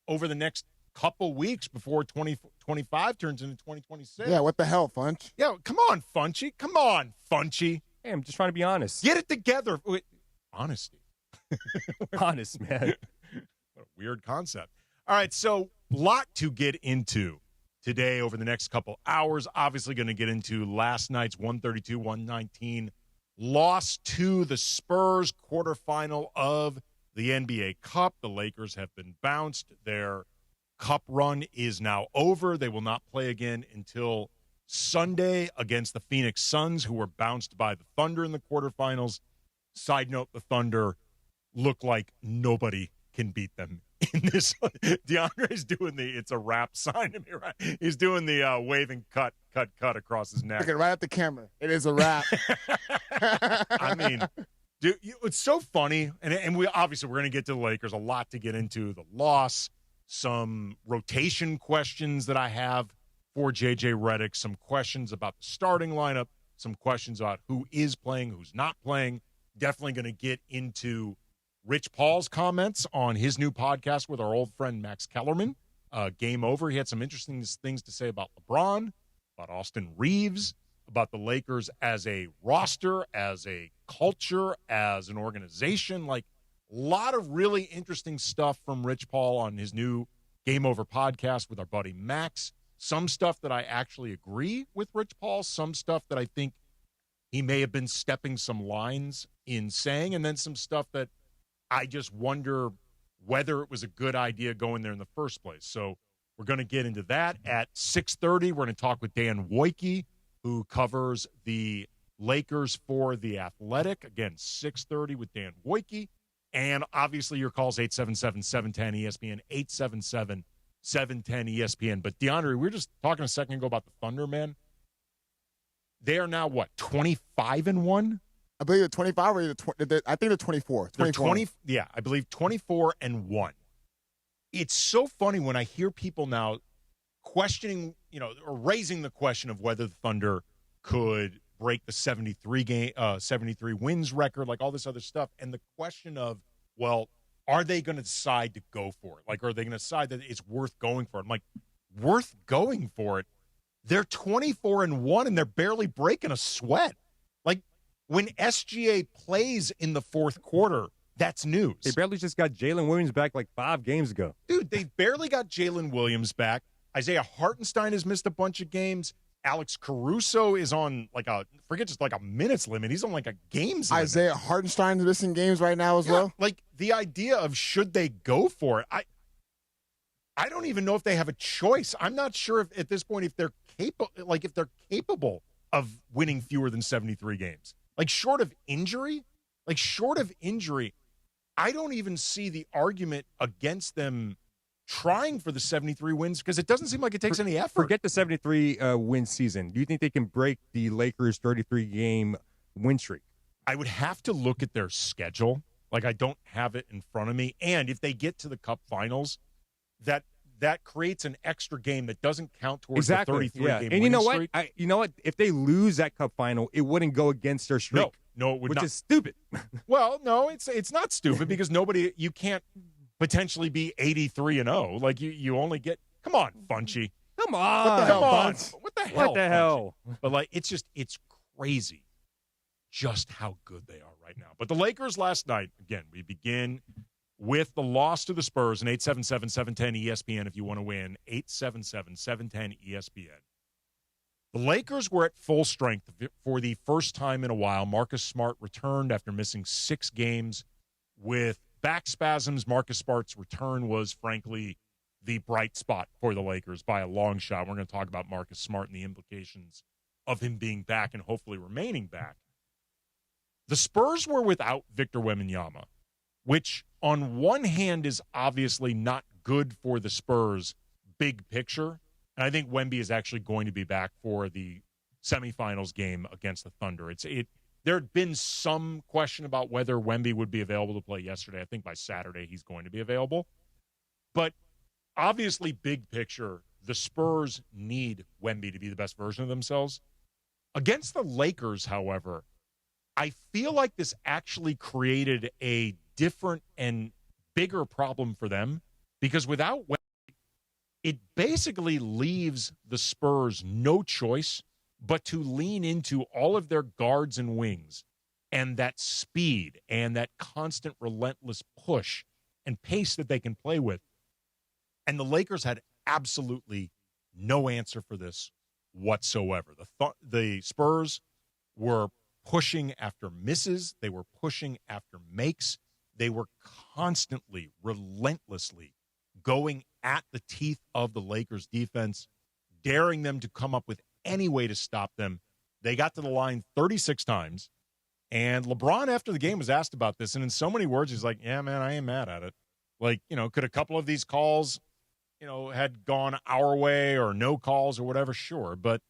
over the next couple weeks before 2025 turns into 2026. Yeah, what the hell, Funch? Yeah, come on, Funchy. Come on, Funchy. Hey, I'm just trying to be honest. Get it together. Wait, honesty. Honest, man. What a weird concept. All right, so lot to get into today over the next couple hours. Obviously going to get into last night's 132-119 loss to the Spurs quarterfinal of the NBA Cup. The Lakers have been bounced. Their Cup run is now over. They will not play again until Sunday against the Phoenix Suns, who were bounced by the Thunder in the quarterfinals. Side note, the Thunder look like nobody can beat them in this. DeAndre's doing the it's a wrap sign to me, right? He's doing the waving cut across his neck. Look right at the camera. It is a wrap. I mean, dude, it's so funny. And we're going to get to the Lakers. A lot to get into. The loss, some rotation questions that I have for J.J. Redick, some questions about the starting lineup, some questions about who is playing, who's not playing. Definitely going to get into Rich Paul's comments on his new podcast with our old friend Max Kellerman. Game Over. He had some interesting things to say about LeBron, about Austin Reeves, about the Lakers as a roster, as a culture, as an organization. Like, a lot of really interesting stuff from Rich Paul on his new Game Over podcast with our buddy Max. Some stuff that I actually agree with Rich Paul, some stuff that I think he may have been stepping some lines in saying, and then some stuff that I just wonder whether it was a good idea going there in the first place. So we're going to get into that at 6:30. We're going to talk with Dan Woike, who covers the Lakers for The Athletic. Again, 6:30 with Dan Woike. And obviously your calls 877-710-ESPN, 877-710-ESPN. But DeAndre, we were just talking a second ago about the Thunder, man. They are now, what, 25-1? I believe they're 25 or I think they're 24. They're 20, yeah, I believe 24-1. It's so funny when I hear people now questioning, or raising the question of whether the Thunder could break the 73 wins record, like all this other stuff. And the question of, well, are they going to decide to go for it? Like, are they going to decide that it's worth going for it? I'm like, worth going for it? They're 24-1 and they're barely breaking a sweat. Like, when SGA plays in the fourth quarter, that's news. They barely just got Jalen Williams back like 5 games ago. Dude, they barely got Jalen Williams back. Isaiah Hartenstein has missed a bunch of games. Alex Caruso is on like a minutes limit. He's on like a games limit. Isaiah Hartenstein is missing games right now as well. Like, the idea of should they go for it, I don't even know if they have a choice. I'm not sure if at this point if they're capable of winning fewer than 73 games. Like, short of injury, I don't even see the argument against them trying for the 73 wins because it doesn't seem like it takes any effort. Forget the 73 win season. Do you think they can break the Lakers' 33-game win streak? I would have to look at their schedule. Like, I don't have it in front of me. And if they get to the Cup Finals, that creates an extra game that doesn't count towards the 33-game winning and you know what? streak. You know what? If they lose that Cup Final, it wouldn't go against their streak. No, it would not. Which is stupid. Well, no, it's not stupid because you can't potentially be 83-0. Like, you only get, come on, Funchy. Come on. What the hell, Bunch? What the hell? What the hell? But like, it's crazy just how good they are right now. But the Lakers last night, again, we begin with the loss to the Spurs, and 877-710-ESPN if you want to win, 877-710-ESPN. The Lakers were at full strength for the first time in a while. Marcus Smart returned after missing 6 games with back spasms. Marcus Smart's return was, frankly, the bright spot for the Lakers by a long shot. We're going to talk about Marcus Smart and the implications of him being back and hopefully remaining back. The Spurs were without Victor Wembanyama, which on one hand is obviously not good for the Spurs big picture. And I think Wemby is actually going to be back for the semifinals game against the Thunder. There had been some question about whether Wemby would be available to play yesterday. I think by Saturday he's going to be available. But obviously, big picture, the Spurs need Wemby to be the best version of themselves. Against the Lakers, however, I feel like this actually created a different and bigger problem for them because without Wemby, it basically leaves the Spurs no choice but to lean into all of their guards and wings and that speed and that constant relentless push and pace that they can play with. And the Lakers had absolutely no answer for this whatsoever. The Spurs were pushing after misses. They were pushing after makes. They were constantly, relentlessly going at the teeth of the Lakers defense, daring them to come up with any way to stop them. They got to the line 36 times. And LeBron, after the game, was asked about this. And in so many words, he's like, yeah, man, I ain't mad at it. Like, could a couple of these calls, had gone our way or no calls or whatever? Sure. But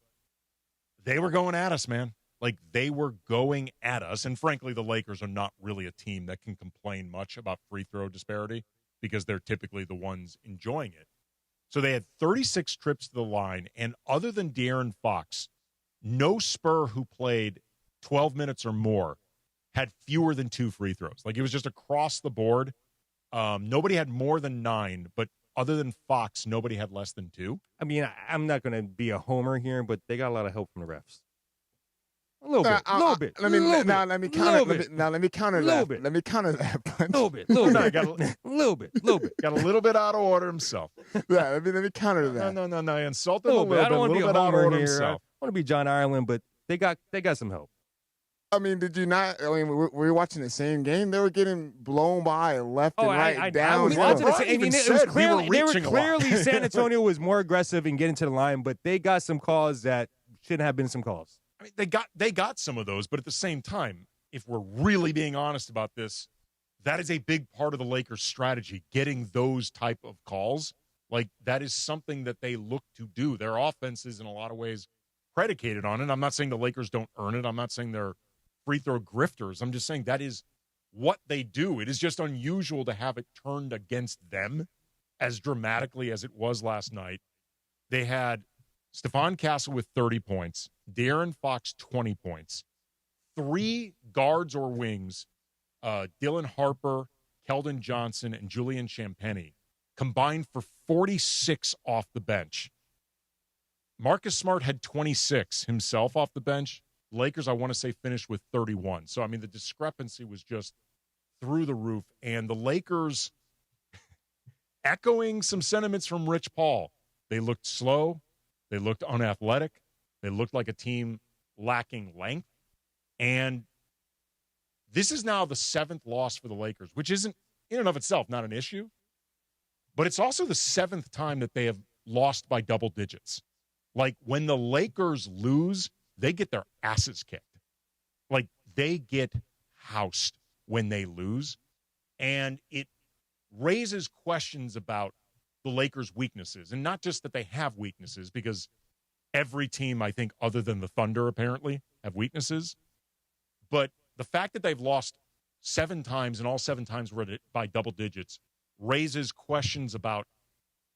they were going at us, man. Like, they were going at us. And frankly, the Lakers are not really a team that can complain much about free throw disparity because they're typically the ones enjoying it. So they had 36 trips to the line. And other than De'Aaron Fox, no Spur who played 12 minutes or more had fewer than 2 free throws. Like, it was just across the board. Nobody had more than 9, but other than Fox, nobody had less than 2. I mean, I'm not going to be a homer here, but they got a lot of help from the refs. A little bit. Let me counter that. Let me counter that. A little bit. Little bit. Got a little bit out of order himself. Yeah, let me counter that. No. He insulted a little bit. I don't want to be a homer here. Himself. I want to be John Ireland, but they got some help. I mean, did you not? I mean, we were watching the same game. They were getting blown by left and right, down. I was watching the same. I mean, they were clearly San Antonio was more aggressive in getting to the line, but they got some calls that shouldn't have been some calls. I mean, they got some of those, but at the same time, if we're really being honest about this, that is a big part of the Lakers' strategy, getting those type of calls. Like, that is something that they look to do. Their offense is, in a lot of ways, predicated on it. I'm not saying the Lakers don't earn it. I'm not saying they're free throw grifters. I'm just saying that is what they do. It is just unusual to have it turned against them as dramatically as it was last night. They had Stephon Castle with 30 points, De'Aaron Fox 20 points, 3 guards or wings, Dylan Harper, Keldon Johnson, and Julian Champagnie combined for 46 off the bench. Marcus Smart had 26 himself off the bench. Lakers, I want to say, finished with 31. So, I mean, the discrepancy was just through the roof. And the Lakers, echoing some sentiments from Rich Paul, they looked slow. They looked unathletic. They looked like a team lacking length. And this is now the 7th loss for the Lakers, which isn't, in and of itself, not an issue. But it's also the 7th time that they have lost by double digits. Like, when the Lakers lose, they get their asses kicked. Like, they get housed when they lose. And it raises questions about the Lakers' weaknesses. And not just that they have weaknesses, because every team, I think, other than the Thunder, apparently, have weaknesses. But the fact that they've lost 7 times, and all 7 times were by double digits, raises questions about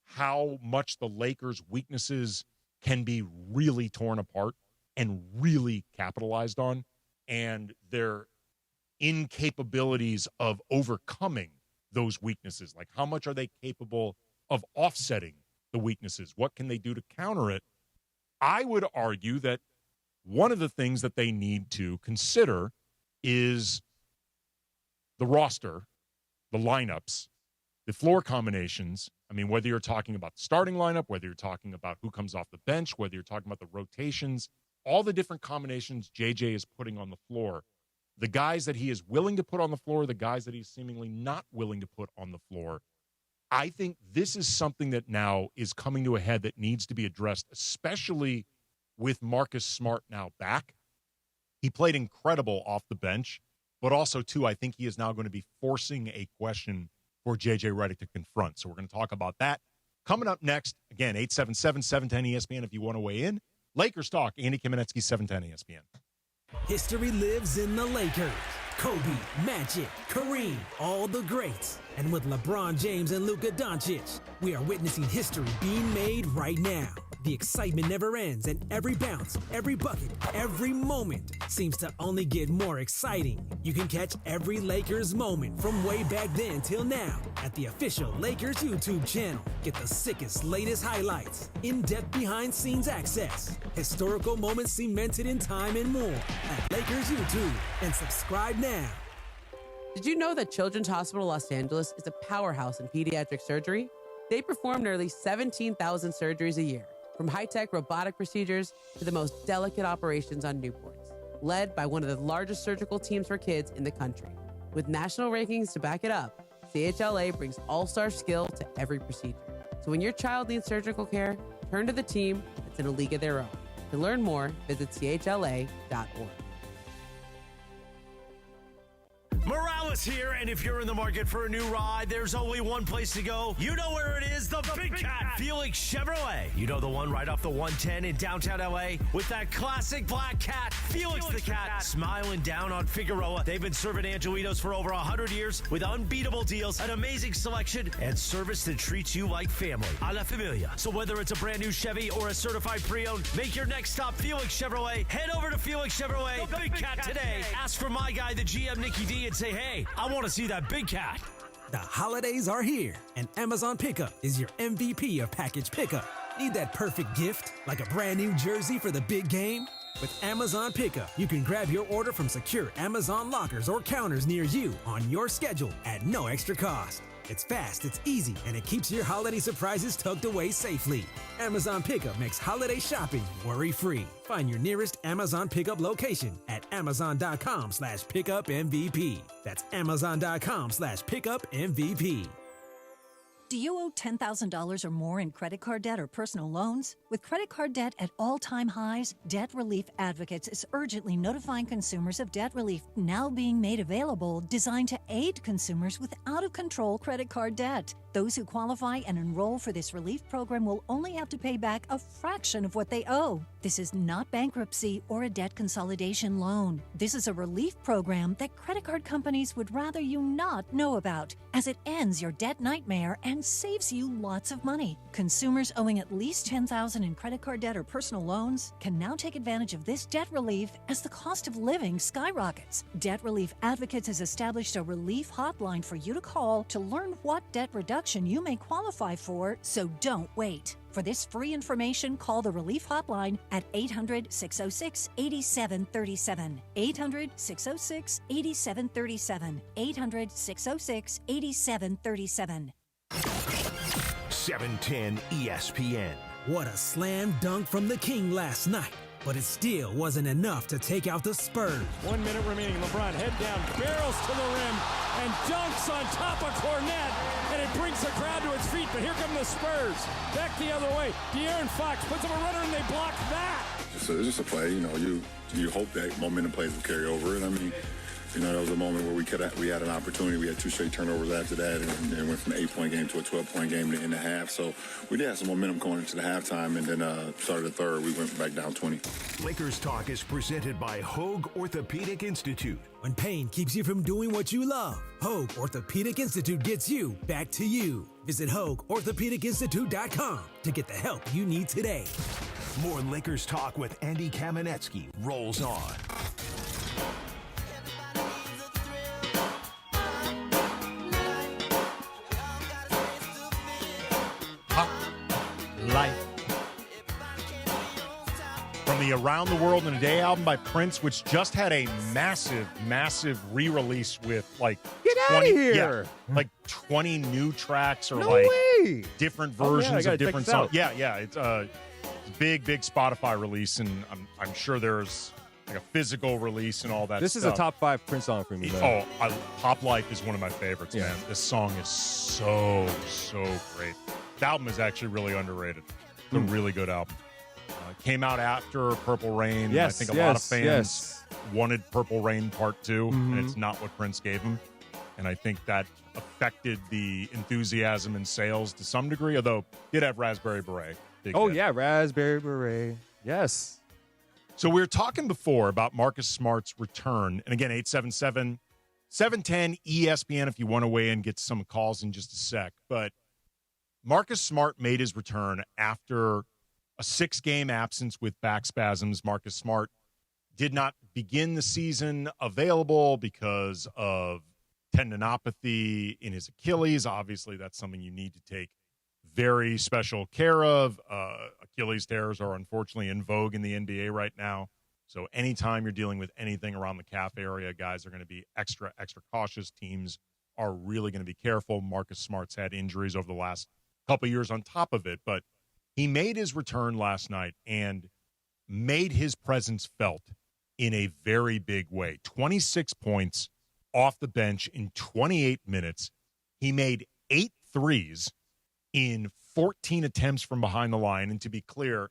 how much the Lakers' weaknesses can be really torn apart and really capitalized on, and their incapabilities of overcoming those weaknesses. Like, how much are they capable of offsetting the weaknesses? What can they do to counter it? I would argue that one of the things that they need to consider is the roster, the lineups, the floor combinations. I mean, whether you're talking about the starting lineup, whether you're talking about who comes off the bench, whether you're talking about the rotations, all the different combinations JJ is putting on the floor, the guys that he is willing to put on the floor, the guys that he's seemingly not willing to put on the floor. I think this is something that now is coming to a head that needs to be addressed, especially with Marcus Smart now back. He played incredible off the bench, but also, too, I think he is now going to be forcing a question for J.J. Redick to confront. So we're going to talk about that. Coming up next, again, 877-710-ESPN if you want to weigh in. Lakers Talk, Andy Kamenetsky, 710 ESPN. History lives in the Lakers. Kobe, Magic, Kareem, all the greats. And with LeBron James and Luka Doncic, we are witnessing history being made right now. The excitement never ends, and every bounce, every bucket, every moment seems to only get more exciting. You can catch every Lakers moment from way back then till now at the official Lakers YouTube channel. Get the sickest, latest highlights, in-depth behind-scenes access, historical moments cemented in time, and more at Lakers YouTube. And subscribe now. Did you know that Children's Hospital Los Angeles is a powerhouse in pediatric surgery? They perform nearly 17,000 surgeries a year, from high-tech robotic procedures to the most delicate operations on newborns, led by one of the largest surgical teams for kids in the country. With national rankings to back it up, CHLA brings all-star skill to every procedure. So when your child needs surgical care, turn to the team that's in a league of their own. To learn more, visit chla.org. Morales here, and if you're in the market for a new ride, there's only one place to go. You know where it is, the Big Cat, Felix Chevrolet. You know the one right off the 110 in downtown LA with that classic black cat, Felix the Cat, smiling down on Figueroa. They've been serving Angelitos for over 100 years with unbeatable deals, an amazing selection, and service that treats you like family. A la familia. So whether it's a brand new Chevy or a certified pre-owned, make your next stop Felix Chevrolet. Head over to Felix Chevrolet, the Big Cat today. Ask for my guy, the GM Nicky D, and say, hey, I want to see that big cat. The holidays are here, and Amazon Pickup is your MVP of package pickup. Need that perfect gift, like a brand new jersey for the big game? With Amazon Pickup, you can grab your order from secure Amazon lockers or counters near you on your schedule at no extra cost. It's fast, it's easy, and it keeps your holiday surprises tucked away safely. Amazon Pickup makes holiday shopping worry-free. Find your nearest Amazon Pickup location at amazon.com/pickupmvp. That's amazon.com/pickupmvp. Do you owe $10,000 or more in credit card debt or personal loans? With credit card debt at all-time highs, Debt Relief Advocates is urgently notifying consumers of debt relief now being made available, designed to aid consumers with out-of-control credit card debt. Those who qualify and enroll for this relief program will only have to pay back a fraction of what they owe. This is not bankruptcy or a debt consolidation loan. This is a relief program that credit card companies would rather you not know about, as it ends your debt nightmare and saves you lots of money. Consumers owing at least $10,000 in credit card debt or personal loans can now take advantage of this debt relief as the cost of living skyrockets. Debt Relief Advocates has established a relief hotline for you to call to learn what debt reduction you may qualify for, so don't wait. For this free information, call the Relief Hotline at 800-606-8737. 800-606-8737. 800-606-8737. 710 ESPN. What a slam dunk from the King last night. But it still wasn't enough to take out the Spurs. 1 minute remaining. LeBron head down, barrels to the rim, and dunks on top of Cornette, and it brings the crowd to its feet. But here come the Spurs. Back the other way. De'Aaron Fox puts up a runner, and they block that. So it's just a play. You hope that momentum plays will carry over. And I mean, there was a moment where we had an opportunity. We had 2 straight turnovers after that, and went from an 8-point game to a 12-point game in the half. So we did have some momentum going into the halftime, and then started the third. We went back down 20. Lakers Talk is presented by Hoag Orthopedic Institute. When pain keeps you from doing what you love, Hoag Orthopedic Institute gets you back to you. Visit HoagOrthopedicInstitute.com to get the help you need today. More Lakers Talk with Andy Kamenetsky rolls on. Life. From the Around the World in a Day album by Prince, which just had a massive, massive re-release with Get out of here! Yeah, 20 new tracks or way. different versions of different songs. Yeah, it's a big Spotify release, and I'm sure there's a physical release and all that This stuff. is a top 5 Prince song for me, man. Pop Life is one of my favorites, man. This song is so great. The album is actually really underrated. It's a really good album. Came out after Purple Rain. Yes, I think a lot of fans wanted Purple Rain Part 2, and it's not what Prince gave him. And I think that affected the enthusiasm and sales to some degree, although did have Raspberry Beret. Big hit. Raspberry Beret. Yes. So we were talking before about Marcus Smart's return. And again, 877-710 ESPN if you want to weigh in, get some calls in just a sec. But Marcus Smart made his return after a a 6-game absence with back spasms. Marcus Smart did not begin the season available because of tendinopathy in his Achilles. Obviously, that's something you need to take very special care of. Achilles tears are unfortunately in vogue in the NBA right now. So anytime you're dealing with anything around the calf area, guys are going to be extra cautious. Teams are really going to be careful. Marcus Smart's had injuries over the last couple of years on top of it, but he made his return last night and made his presence felt in a very big way. 26 points off the bench in 28 minutes. He made 8 threes in 14 attempts from behind the line. And to be clear,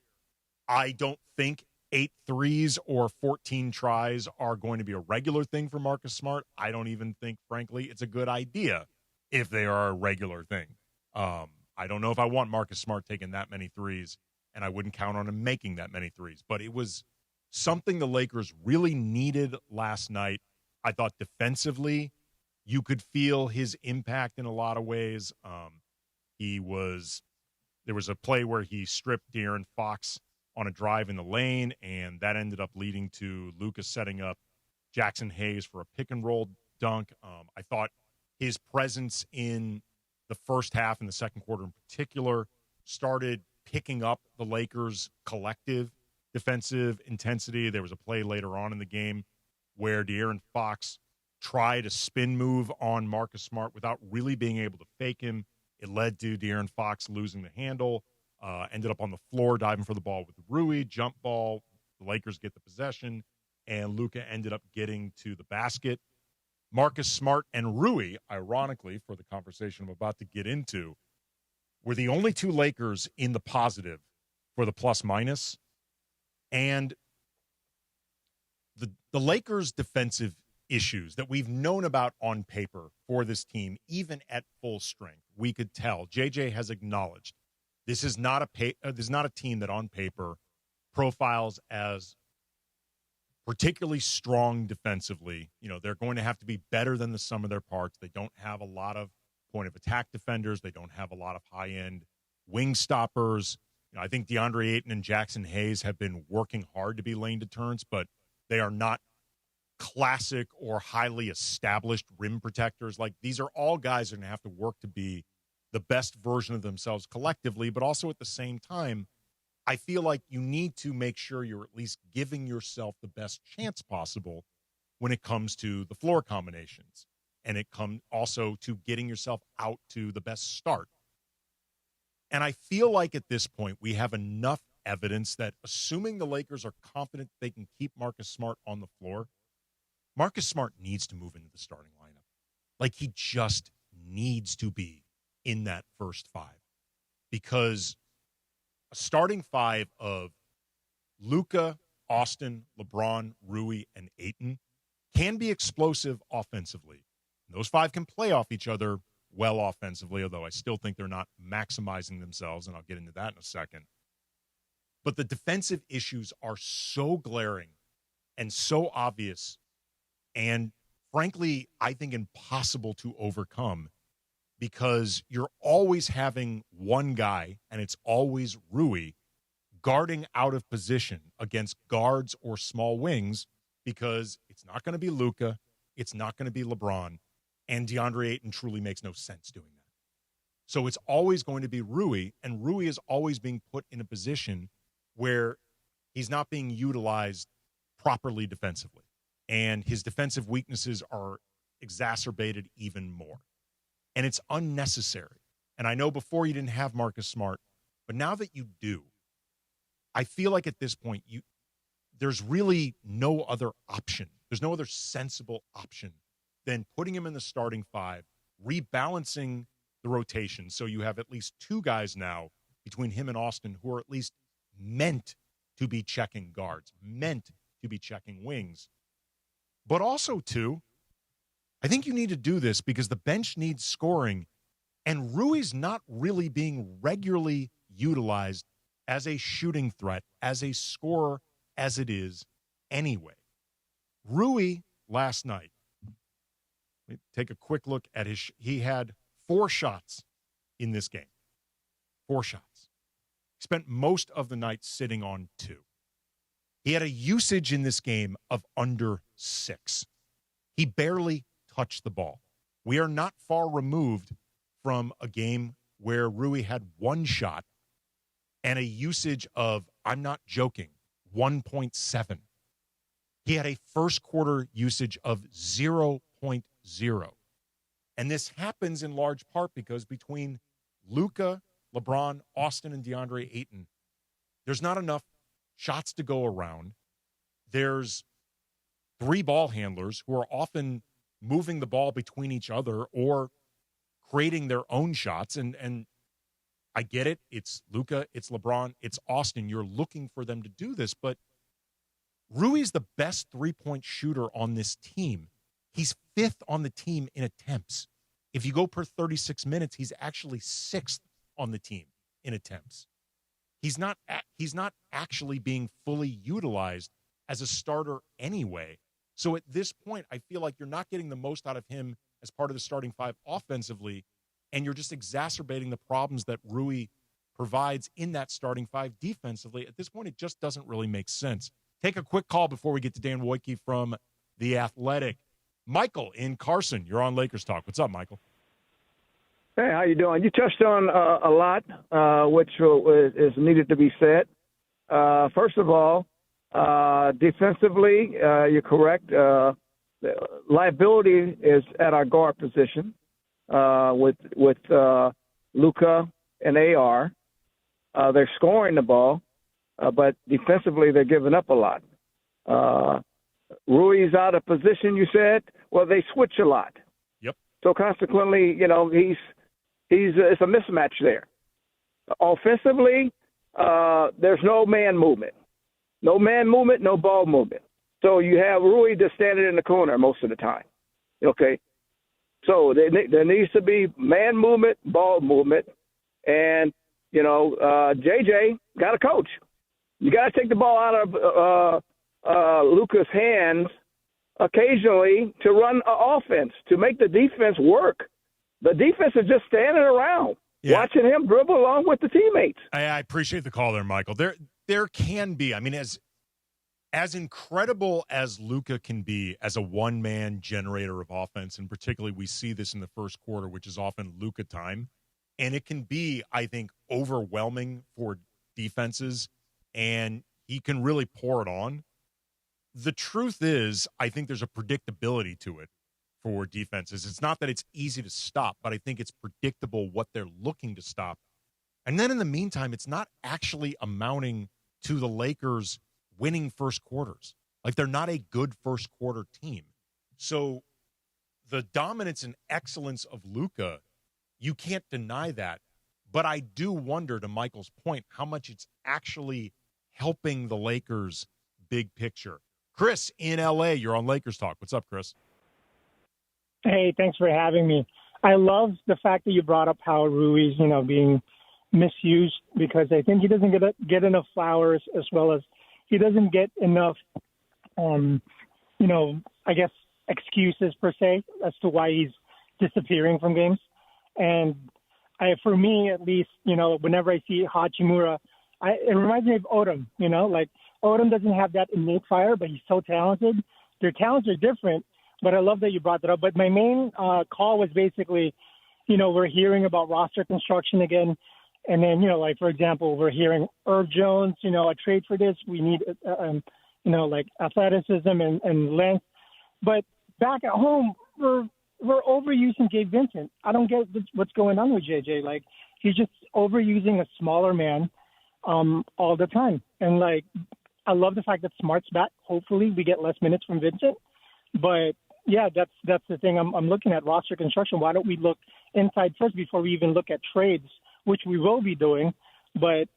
I don't think 8 threes or 14 tries are going to be a regular thing for Marcus Smart. I don't even think, frankly, it's a good idea if they are a regular thing. I don't know if I want Marcus Smart taking that many threes, and I wouldn't count on him making that many threes. But it was something the Lakers really needed last night. I thought defensively, you could feel his impact in a lot of ways. There was a play where he stripped De'Aaron Fox on a drive in the lane, and that ended up leading to Lucas setting up Jackson Hayes for a pick-and-roll dunk. I thought his presence in the first half and the second quarter in particular started picking up the Lakers' collective defensive intensity. There was a play later on in the game where De'Aaron Fox tried a spin move on Marcus Smart without really being able to fake him. It led to De'Aaron Fox losing the handle, ended up on the floor diving for the ball with Rui, jump ball. The Lakers get the possession, and Luka ended up getting to the basket. Marcus Smart and Rui, ironically, for the conversation I'm about to get into, were the only two Lakers in the positive for the plus-minus. And the Lakers' defensive issues that we've known about on paper for this team, even at full strength, we could tell. JJ has acknowledged this is not a team that on paper profiles as particularly strong defensively. You know, they're going to have to be better than the sum of their parts. They don't have a lot of point of attack defenders. They don't have a lot of high-end wing stoppers. You know, I think DeAndre Ayton and Jackson Hayes have been working hard to be lane deterrents, but they are not classic or highly established rim protectors. Like, these are all guys that are going to have to work to be the best version of themselves collectively, but also at the same time, I feel like you need to make sure you're at least giving yourself the best chance possible when it comes to the floor combinations. And it comes also to getting yourself out to the best start. And I feel like at this point, we have enough evidence that assuming the Lakers are confident they can keep Marcus Smart on the floor, Marcus Smart needs to move into the starting lineup. Like, he just needs to be in that first 5. Because a starting 5 of Luka, Austin, LeBron, Rui, and Ayton can be explosive offensively. And those 5 can play off each other well offensively, although I still think they're not maximizing themselves, and I'll get into that in a second. But the defensive issues are so glaring and so obvious and, frankly, I think impossible to overcome, because you're always having one guy, and it's always Rui, guarding out of position against guards or small wings, because it's not going to be Luka, it's not going to be LeBron, and DeAndre Ayton truly makes no sense doing that. So it's always going to be Rui, and Rui is always being put in a position where he's not being utilized properly defensively, and his defensive weaknesses are exacerbated even more. And it's unnecessary. And I know before you didn't have Marcus Smart, but now that you do, I feel like at this point, there's really no other option. There's no other sensible option than putting him in the starting 5, rebalancing the rotation so you have at least 2 guys now between him and Austin who are at least meant to be checking guards, meant to be checking wings. But also, too, I think you need to do this because the bench needs scoring, and Rui's not really being regularly utilized as a shooting threat, as a scorer, as it is anyway. Rui last night, let me take a quick look at he had 4 shots in this game. 4 shots. spent most of the night sitting on 2. He had a usage in this game of under 6. He barely touched the ball. We are not far removed from a game where Rui had 1 shot and a usage of, I'm not joking, 1.7. He had a first quarter usage of 0.0. And this happens in large part because between Luka, LeBron, Austin, and DeAndre Ayton, there's not enough shots to go around. There's 3 ball handlers who are often moving the ball between each other or creating their own shots. And I get it. It's Luka, it's LeBron, it's Austin. You're looking for them to do this, but Rui's the best 3-point shooter on this team. He's 5th on the team in attempts. If you go per 36 minutes, he's actually 6th on the team in attempts. He's not actually being fully utilized as a starter anyway. So at this point, I feel like you're not getting the most out of him as part of the starting 5 offensively, and you're just exacerbating the problems that Rui provides in that starting 5 defensively. At this point, it just doesn't really make sense. Take a quick call before we get to Dan Woike from The Athletic. Michael in Carson, you're on Lakers Talk. What's up, Michael? Hey, how you doing? You touched on a lot, which is needed to be said. First of all, defensively, you're correct. The liability is at our guard position with Luka and AR. They're scoring the ball, but defensively they're giving up a lot. Rui's out of position, you said. Well, they switch a lot. Yep. So consequently, it's a mismatch there. Offensively, there's no man movement. No man movement, no ball movement. So you have Rui just standing in the corner most of the time. Okay? So there needs to be man movement, ball movement, and, JJ got to coach. You got to take the ball out of Luka's hands occasionally to run an offense, to make the defense work. The defense is just standing around, watching him dribble along with the teammates. I appreciate the call there, Michael. There can be, as incredible as Luka can be as a one-man generator of offense, and particularly we see this in the first quarter, which is often Luka time, and it can be, I think, overwhelming for defenses, and he can really pour it on. The truth is, I think there's a predictability to it for defenses. It's not that it's easy to stop, but I think it's predictable what they're looking to stop. And then in the meantime, it's not actually amounting to the Lakers winning first quarters. Like, they're not a good first quarter team. So the dominance and excellence of Luka, you can't deny that. But I do wonder, to Michael's point, how much it's actually helping the Lakers' big picture. Chris in L.A., you're on Lakers Talk. What's up, Chris? Hey, thanks for having me. I love the fact that you brought up how Rui's, being misused, because I think he doesn't get enough flowers, as well as he doesn't get enough, I guess, excuses per se as to why he's disappearing from games. And for me, at least, whenever I see Hachimura, it reminds me of Odom. Odom doesn't have that innate fire, but he's so talented. Their talents are different, but I love that you brought that up. But my main call was basically, we're hearing about roster construction again. And then, for example, we're hearing Irv Jones, a trade for this. We need, athleticism and length. But back at home, we're overusing Gabe Vincent. I don't get what's going on with JJ. Like, he's just overusing a smaller man all the time. And, I love the fact that Smart's back. Hopefully we get less minutes from Vincent. But, yeah, that's the thing. I'm looking at roster construction. Why don't we look inside first before we even look at trades, which we will be doing. But,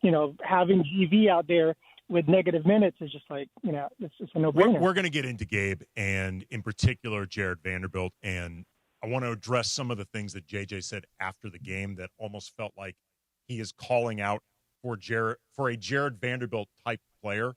having GV out there with negative minutes is just it's just a no-brainer. We're going to get into Gabe and, in particular, Jared Vanderbilt. And I want to address some of the things that JJ said after the game that almost felt like he is calling out for a Jared Vanderbilt type player,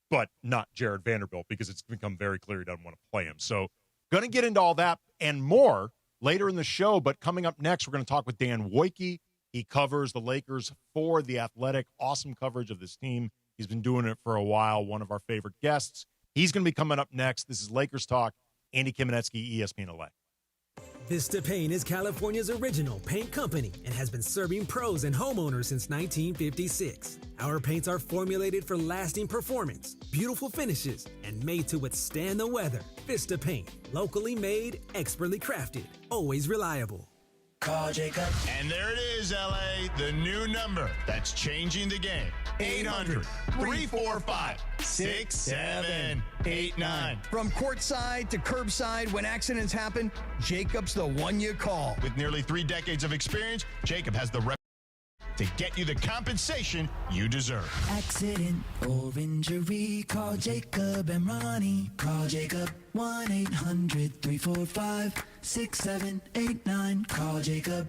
but not Jared Vanderbilt, because it's become very clear he doesn't want to play him. So going to get into all that and more later in the show. But coming up next, we're going to talk with Dan Woike He covers the Lakers for The Athletic. Awesome coverage of this team. He's been doing it for a while. One of our favorite guests. He's going to be coming up next. This is Lakers Talk. Andy Kamenetsky, ESPN LA. Vista Paint is California's original paint company and has been serving pros and homeowners since 1956. Our paints are formulated for lasting performance, beautiful finishes, and made to withstand the weather. Vista Paint, locally made, expertly crafted, always reliable. Call Jacob. And there it is, LA, the new number that's changing the game. 800-345-6789. From courtside to curbside, when accidents happen, Jacob's the one you call. With nearly 3 decades of experience, Jacob has the rep to get you the compensation you deserve. Accident or injury, call Jacob and Ronnie. Call Jacob 1-800-345-6789. Call Jacob.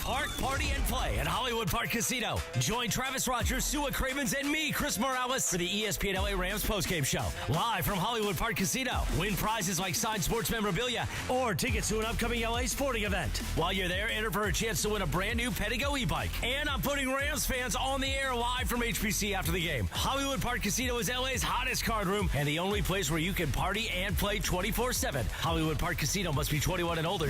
Park, party, and play at Hollywood Park Casino. Join Travis Rogers, Sua Cravens, and me, Chris Morales, for the ESPN LA Rams postgame show. Live from Hollywood Park Casino. Win prizes like signed sports memorabilia or tickets to an upcoming LA sporting event. While you're there, enter for a chance to win a brand new Pedigo e-bike. And I'm putting Rams fans on the air live from HPC after the game. Hollywood Park Casino is LA's hottest card room and the only place where you can party and play 24/7. Hollywood Park Casino must be 21 and older.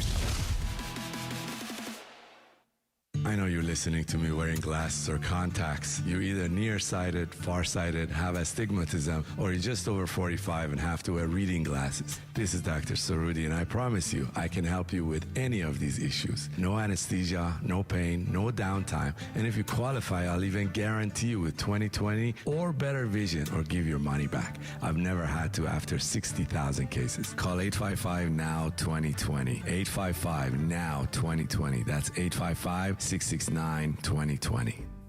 I know you're listening to me wearing glasses or contacts. You're either nearsighted, farsighted, have astigmatism, or you're just over 45 and have to wear reading glasses. This is Dr. Sarudi, and I promise you, I can help you with any of these issues. No anesthesia, no pain, no downtime, and if you qualify, I'll even guarantee you with 20/20 or better vision or give your money back. I've never had to after 60,000 cases. Call 855-NOW-2020. 855-NOW-2020. That's 855-669-2020.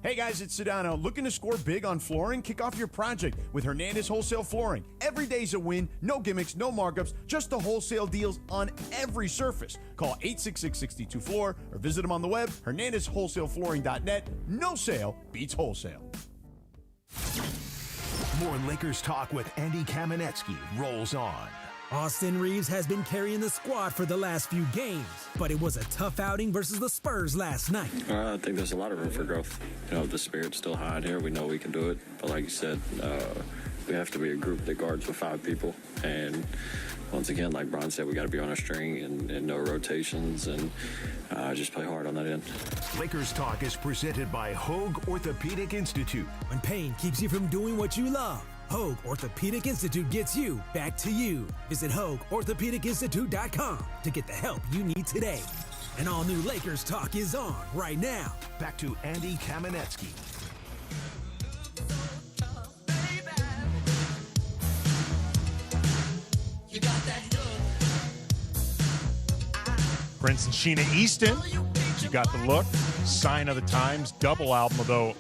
Hey guys, it's Sedano. Looking to score big on flooring? Kick off your project with Hernandez Wholesale Flooring. Every day's a win, no gimmicks, no markups, just the wholesale deals on every surface. Call 866-62-FLOOR or visit them on the web, hernandezwholesaleflooring.net. No sale beats wholesale. More Lakers talk with Andy Kamenetsky rolls on. Austin Reeves has been carrying the squad for the last few games, but it was a tough outing versus the Spurs last night. I think there's a lot of room for growth. You know, the spirit's still high in here. We know we can do it. But like you said, we have to be a group that guards with 5 people. And once again, like Bron said, we got to be on a string and no rotations and just play hard on that end. Lakers Talk is presented by Hoag Orthopedic Institute. When pain keeps you from doing what you love, Hoag Orthopedic Institute gets you back to you. Visit HoagOrthopedicInstitute.com to get the help you need today. And all new Lakers Talk is on right now. Back to Andy Kamenetsky. Prince and Sheena Easton, You Got the Look, Sign of the Times, double album, although I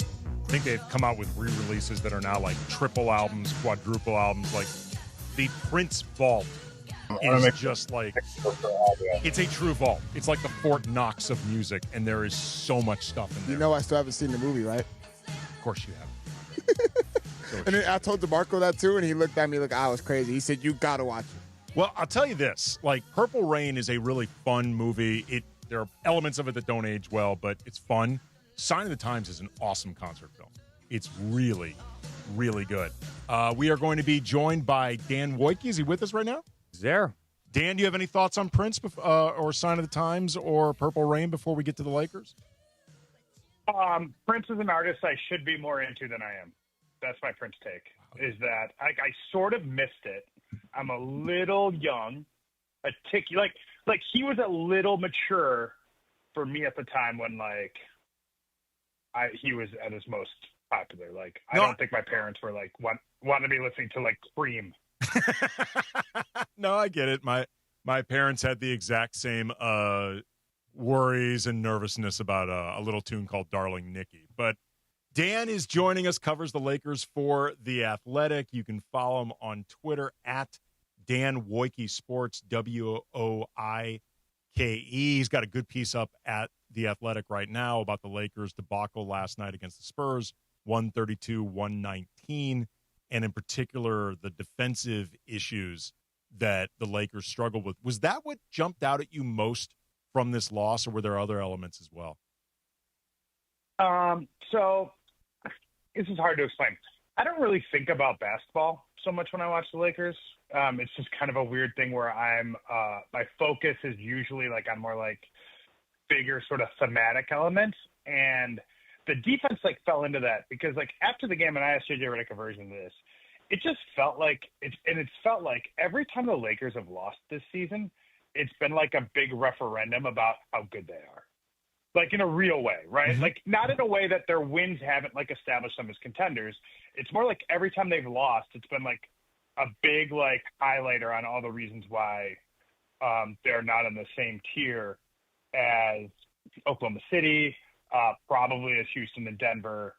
think they've come out with re-releases that are now like triple albums, quadruple albums. Like the Prince Vault is just like, it's a true vault. It's like the Fort Knox of music, and there is so much stuff in there. You know I still haven't seen the movie, right? Of course you have. And then I told DeMarco that too, and he looked at me like I was crazy. He said, you got to watch it. Well, I'll tell you this. Like, Purple Rain is a really fun movie. There are elements of it that don't age well, but it's fun. Sign of the Times is an awesome concert film. It's really, really good. We are going to be joined by Dan Woike. Is he with us right now? He's there. Dan, do you have any thoughts on Prince or Sign of the Times or Purple Rain before we get to the Lakers? Prince is an artist I should be more into than I am. That's my Prince take, is that I sort of missed it. I'm a little young, like he was a little mature for me at the time when he was at his most popular. I don't think my parents were wanting to be listening to Cream. No, I get it. My parents had the exact same worries and nervousness about a little tune called Darling Nikki. But Dan is joining us, covers the Lakers for The Athletic. You can follow him on Twitter at Dan Woike Sports, WOIKE. He's got a good piece up at The Athletic right now about the Lakers' debacle last night against the Spurs, 132-119, and in particular, the defensive issues that the Lakers struggled with. Was that what jumped out at you most from this loss, or were there other elements as well? So this is hard to explain. I don't really think about basketball so much when I watch the Lakers. It's just kind of a weird thing where my focus is usually like on more like bigger sort of thematic elements. And the defense like fell into that because like after the game, and I asked JJ Redick a version of this, it just felt like it's felt like every time the Lakers have lost this season, it's been like a big referendum about how good they are. Like in a real way, right? Mm-hmm. Like not in a way that their wins haven't like established them as contenders. It's more like every time they've lost, it's been like a big like highlighter on all the reasons why they're not in the same tier as Oklahoma City, probably as Houston and Denver,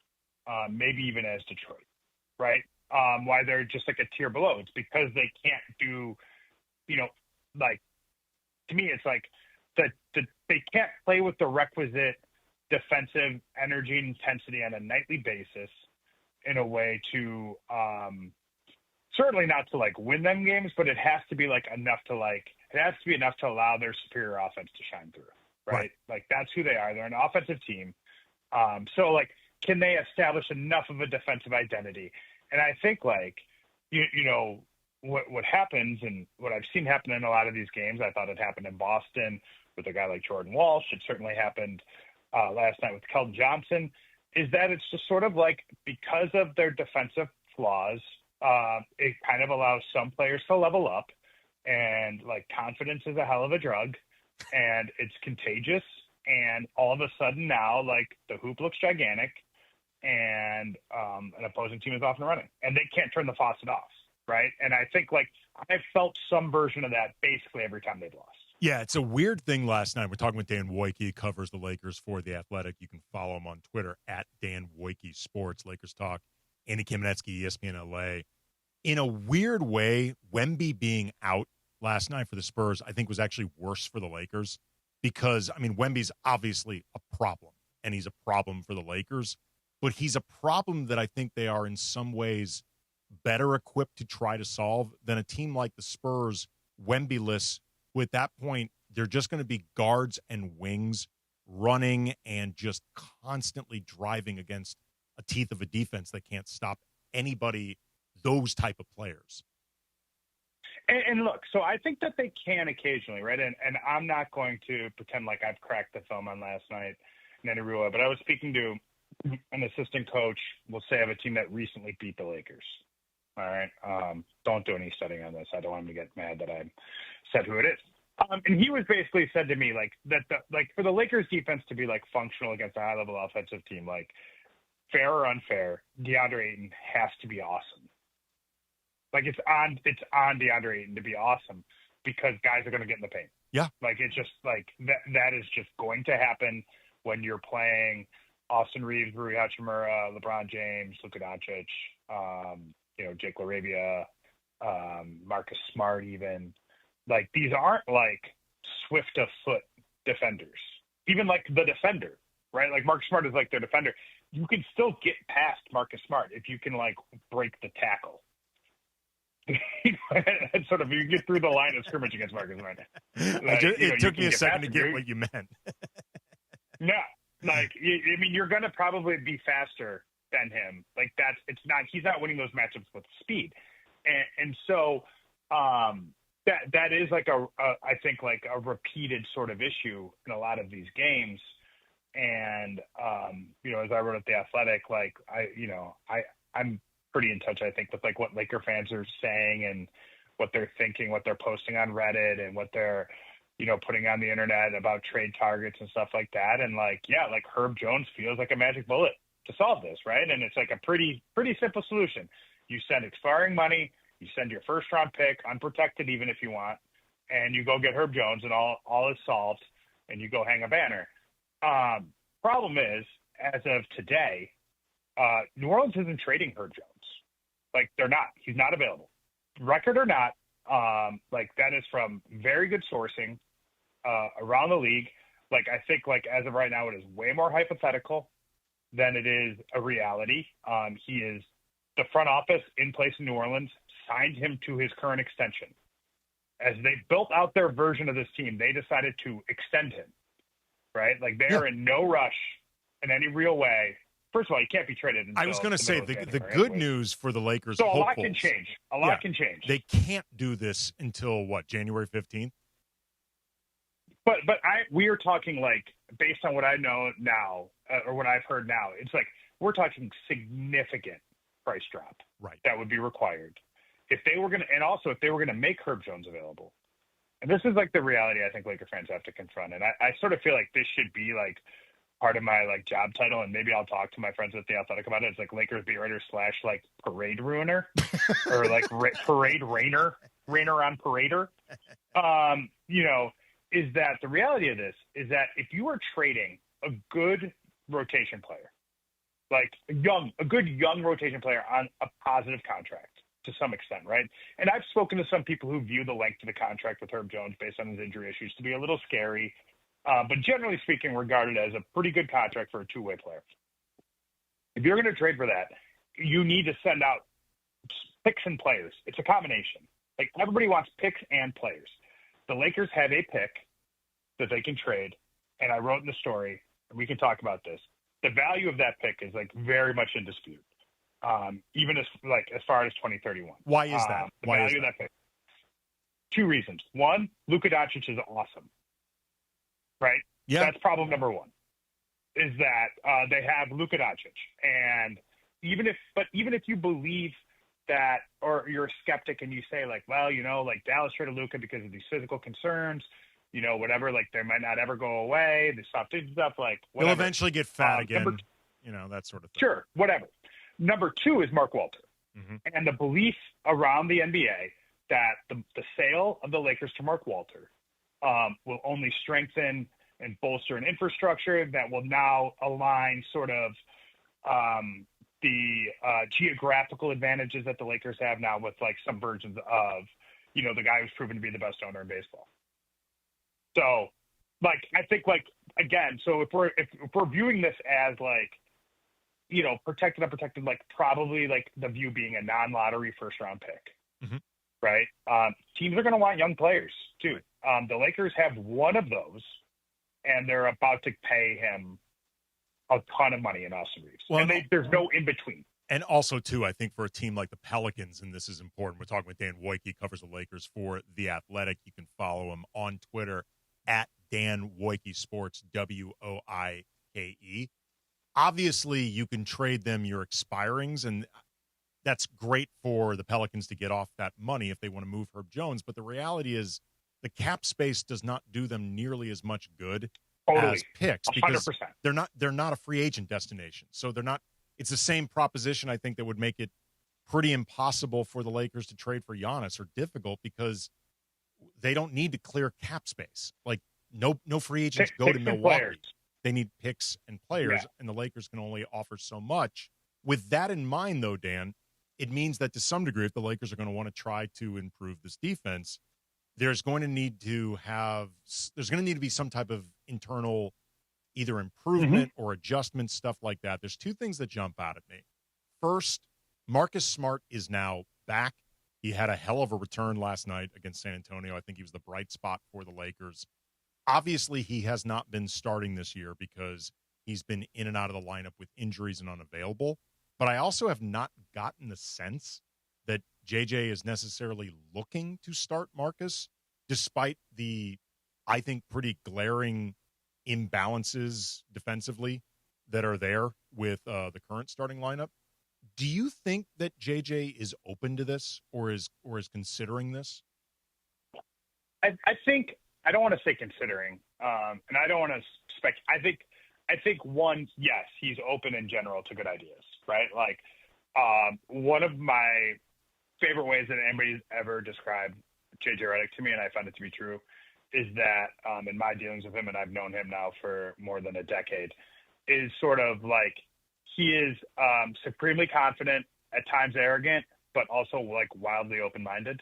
maybe even as Detroit, right? Why they're just like a tier below. It's because they can't do, like, to me, it's like they can't play with the requisite defensive energy and intensity on a nightly basis in a way to, certainly not to like win them games, but it has to be like enough to allow their superior offense to shine through. Right? Like that's who they are. They're an offensive team. So like, can they establish enough of a defensive identity? And I think like, what happens and what I've seen happen in a lot of these games, I thought it happened in Boston with a guy like Jordan Walsh. It certainly happened last night with Keldon Johnson, is that it's just sort of like because of their defensive flaws, it kind of allows some players to level up, and like confidence is a hell of a drug and it's contagious. And all of a sudden now, like the hoop looks gigantic and an opposing team is off and running and they can't turn the faucet off. Right. And I think like I've felt some version of that basically every time they've lost. Yeah, it's a weird thing last night. We're talking with Dan Woike. He covers the Lakers for The Athletic. You can follow him on Twitter at Dan Woike Sports. Lakers Talk. Andy Kamenetsky, ESPN LA. In a weird way, Wemby being out last night for the Spurs, I think was actually worse for the Lakers because, I mean, Wemby's obviously a problem, and he's a problem for the Lakers, but he's a problem that I think they are in some ways better equipped to try to solve than a team like the Spurs, Wemby-less. At that point, they're just going to be guards and wings running and just constantly driving against a teeth of a defense that can't stop anybody, those type of players. And look, so I think that they can occasionally, right? And I'm not going to pretend like I've cracked the film on last night in any real way, but I was speaking to an assistant coach, we'll say, of a team that recently beat the Lakers. All right. Don't do any studying on this. I don't want him to get mad that I said who it is. And he was basically said to me like that, for the Lakers defense to be like functional against a high level offensive team, like fair or unfair, DeAndre Ayton has to be awesome. Like it's on DeAndre Ayton to be awesome because guys are going to get in the paint. Yeah. Like it's just like that is just going to happen when you're playing Austin Reeves, Rui Hachimura, LeBron James, Luka Doncic, Jake LaRavia, Marcus Smart even. Like, these aren't, like, swift of foot defenders. Even, like, the defender, right? Like, Marcus Smart is, like, their defender. You can still get past Marcus Smart if you can, like, break the tackle. And sort of, you get through the line of scrimmage against Marcus Smart. Like, it took me a second to get what you meant. Yeah. Like, I mean, you're going to probably be faster than him. Like, he's not winning those matchups with speed. And so, that is like I think like a repeated sort of issue in a lot of these games. And, as I wrote at The Athletic, like I'm pretty in touch, I think, with like what Laker fans are saying and what they're thinking, what they're posting on Reddit and what they're, putting on the internet about trade targets and stuff like that. And like, yeah, like Herb Jones feels like a magic bullet to solve this. Right. And it's like a pretty simple solution. You send expiring money, you send your first round pick unprotected, even if you want, and you go get Herb Jones and all is solved and you go hang a banner. Problem is, as of today, New Orleans isn't trading Herb Jones. Like they're not, he's not available, record or not. Like that is from very good sourcing around the league. Like, I think like as of right now, it is way more hypothetical than it is a reality. He is the front office in place in New Orleans signed him to his current extension. As they built out their version of this team, they decided to extend him, right? Like they are in no rush in any real way. First of all, he can't be traded until I was going to say the good news for the Lakers. So a lot hopefuls, can change. A lot can change. They can't do this until what, January 15th? But we are talking like based on what I know now or what I've heard now, it's like we're talking significant price drop. Right. That would be required if they were going to, and also if they were going to make Herb Jones available. And this is like the reality I think Laker fans have to confront. And I sort of feel like this should be like part of my like job title, and maybe I'll talk to my friends at The Athletic about it. It's like Lakers beat writer / like parade ruiner or like parade rainer on parader. Is that the reality of this is that if you are trading a good rotation player, like a good young rotation player on a positive contract to some extent, right? And I've spoken to some people who view the length of the contract with Herb Jones based on his injury issues to be a little scary, but generally speaking, regarded as a pretty good contract for a two-way player. If you're going to trade for that, you need to send out picks and players. It's a combination. Like everybody wants picks and players. The Lakers have a pick that they can trade, and I wrote in the story, and we can talk about this. The value of that pick is like very much in dispute, even as far as 2031. Why is that? The value of that pick. Two reasons. One, Luka Doncic is awesome, right? Yeah. That's problem number one. Is that they have Luka Doncic, and even if you believe that, or you're a skeptic and you say like, well, like Dallas traded Luka because of these physical concerns, whatever, like they might not ever go away. They stop doing stuff like whatever. They'll eventually get fat again, that sort of thing. Sure, whatever. Number two is Mark Walter. Mm-hmm. And the belief around the NBA that the sale of the Lakers to Mark Walter will only strengthen and bolster an infrastructure that will now align sort of the geographical advantages that the Lakers have now with like some versions of, the guy who's proven to be the best owner in baseball. So, like, I think, like, again, so if we're viewing this as like, protected, unprotected, like probably like the view being a non-lottery first-round pick, mm-hmm. right? Teams are going to want young players too. The Lakers have one of those, and they're about to pay him a ton of money in Austin Reeves. Well, and there's no in-between. And also, too, I think for a team like the Pelicans, and this is important, we're talking with Dan Woike, he covers the Lakers for The Athletic. You can follow him on Twitter at Dan Woike Sports, WOIKE. Obviously, you can trade them your expirings, and that's great for the Pelicans to get off that money if they want to move Herb Jones. But the reality is the cap space does not do them nearly as much good as picks because 100%. they're not a free agent destination. So they're not. It's the same proposition, I think, that would make it pretty impossible for the Lakers to trade for Giannis, or difficult, because they don't need to clear cap space. Like no free agents go to Milwaukee. They need picks and players, and the Lakers can only offer so much. With that in mind, though, Dan, it means that to some degree, if the Lakers are going to want to try to improve this defense, there's going to need to be some type of internal either improvement or adjustment, stuff like that. There's two things that jump out at me. First, Marcus Smart is now back. He had a hell of a return last night against San Antonio. I think he was the bright spot for the Lakers. Obviously, he has not been starting this year because he's been in and out of the lineup with injuries and unavailable. But I also have not gotten the sense that JJ is necessarily looking to start Marcus, despite the, I think, pretty glaring imbalances defensively that are there with the current starting lineup. Do you think that JJ is open to this or is considering this? I think, I don't want to say considering, and I don't want to speculate. I think one, yes, he's open in general to good ideas, right? Like one of my favorite ways that anybody's ever described JJ Redick to me, and I found it to be true, is that in my dealings with him, and I've known him now for more than a decade, is sort of like he is supremely confident, at times arrogant, but also like wildly open-minded,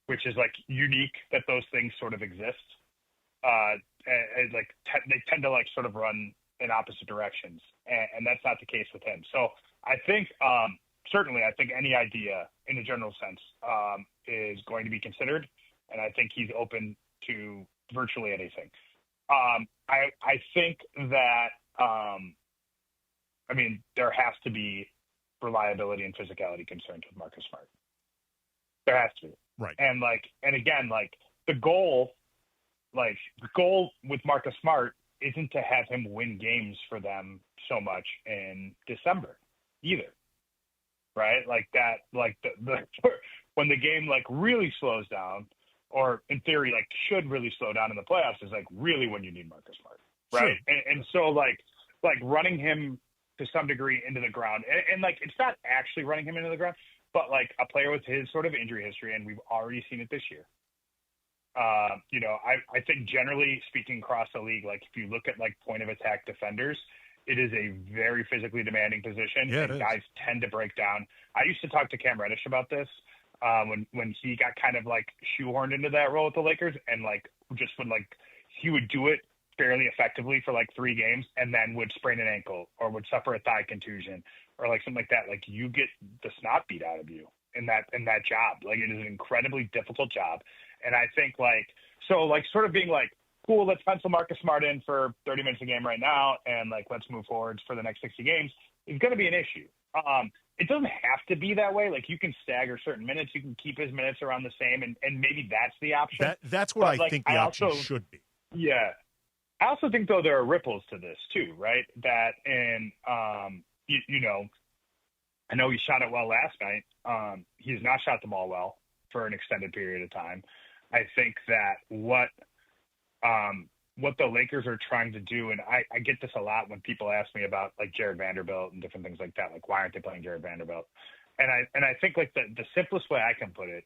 which is like unique that those things sort of exist. They tend to like sort of run in opposite directions, and that's not the case with him. So I think certainly I think any idea in a general sense is going to be considered, and I think he's open to virtually anything. I think that I mean, there has to be reliability and physicality concerns with Marcus Smart. There has to be. Right. And again, the goal with Marcus Smart isn't to have him win games for them so much in December either. Right? When the game really slows down, or in theory should really slow down in the playoffs, is really when you need Marcus Smart. Right. Sure. And so running him to some degree into the ground, and it's not actually running him into the ground, but a player with his sort of injury history, and we've already seen it this year. I think generally speaking across the league, if you look at point of attack defenders, it is a very physically demanding position. Yeah, and guys tend to break down. I used to talk to Cam Reddish about this when he got kind of shoehorned into that role with the Lakers, and he would do it fairly effectively for 3 games and then would sprain an ankle or would suffer a thigh contusion or something like that. You get the snot beat out of you in that job. It is an incredibly difficult job. And I think sort of being cool, let's pencil Marcus Smart in for 30 minutes a game right now, and let's move forwards for the next 60 games is going to be an issue. It doesn't have to be that way. You can stagger certain minutes, you can keep his minutes around the same, and maybe that's the option. That's what I think the option should be. Yeah. I also think, though, there are ripples to this, too, right? That, and, I know he shot it well last night. He has not shot the ball well for an extended period of time. I think that what the Lakers are trying to do, and I get this a lot when people ask me about Jared Vanderbilt and different things like that, why aren't they playing Jared Vanderbilt? And I think the simplest way I can put it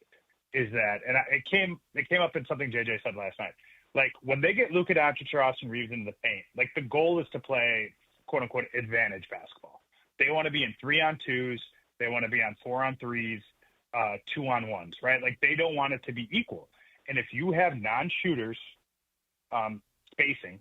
is that, and it came up in something JJ said last night. When they get Luka Doncic or Austin Reeves into the paint, the goal is to play quote unquote advantage basketball. They want to be in 3-on-2s, they want to be on 4-on-3s, 2-on-1s, right? They don't want it to be equal. And if you have non-shooters spacing,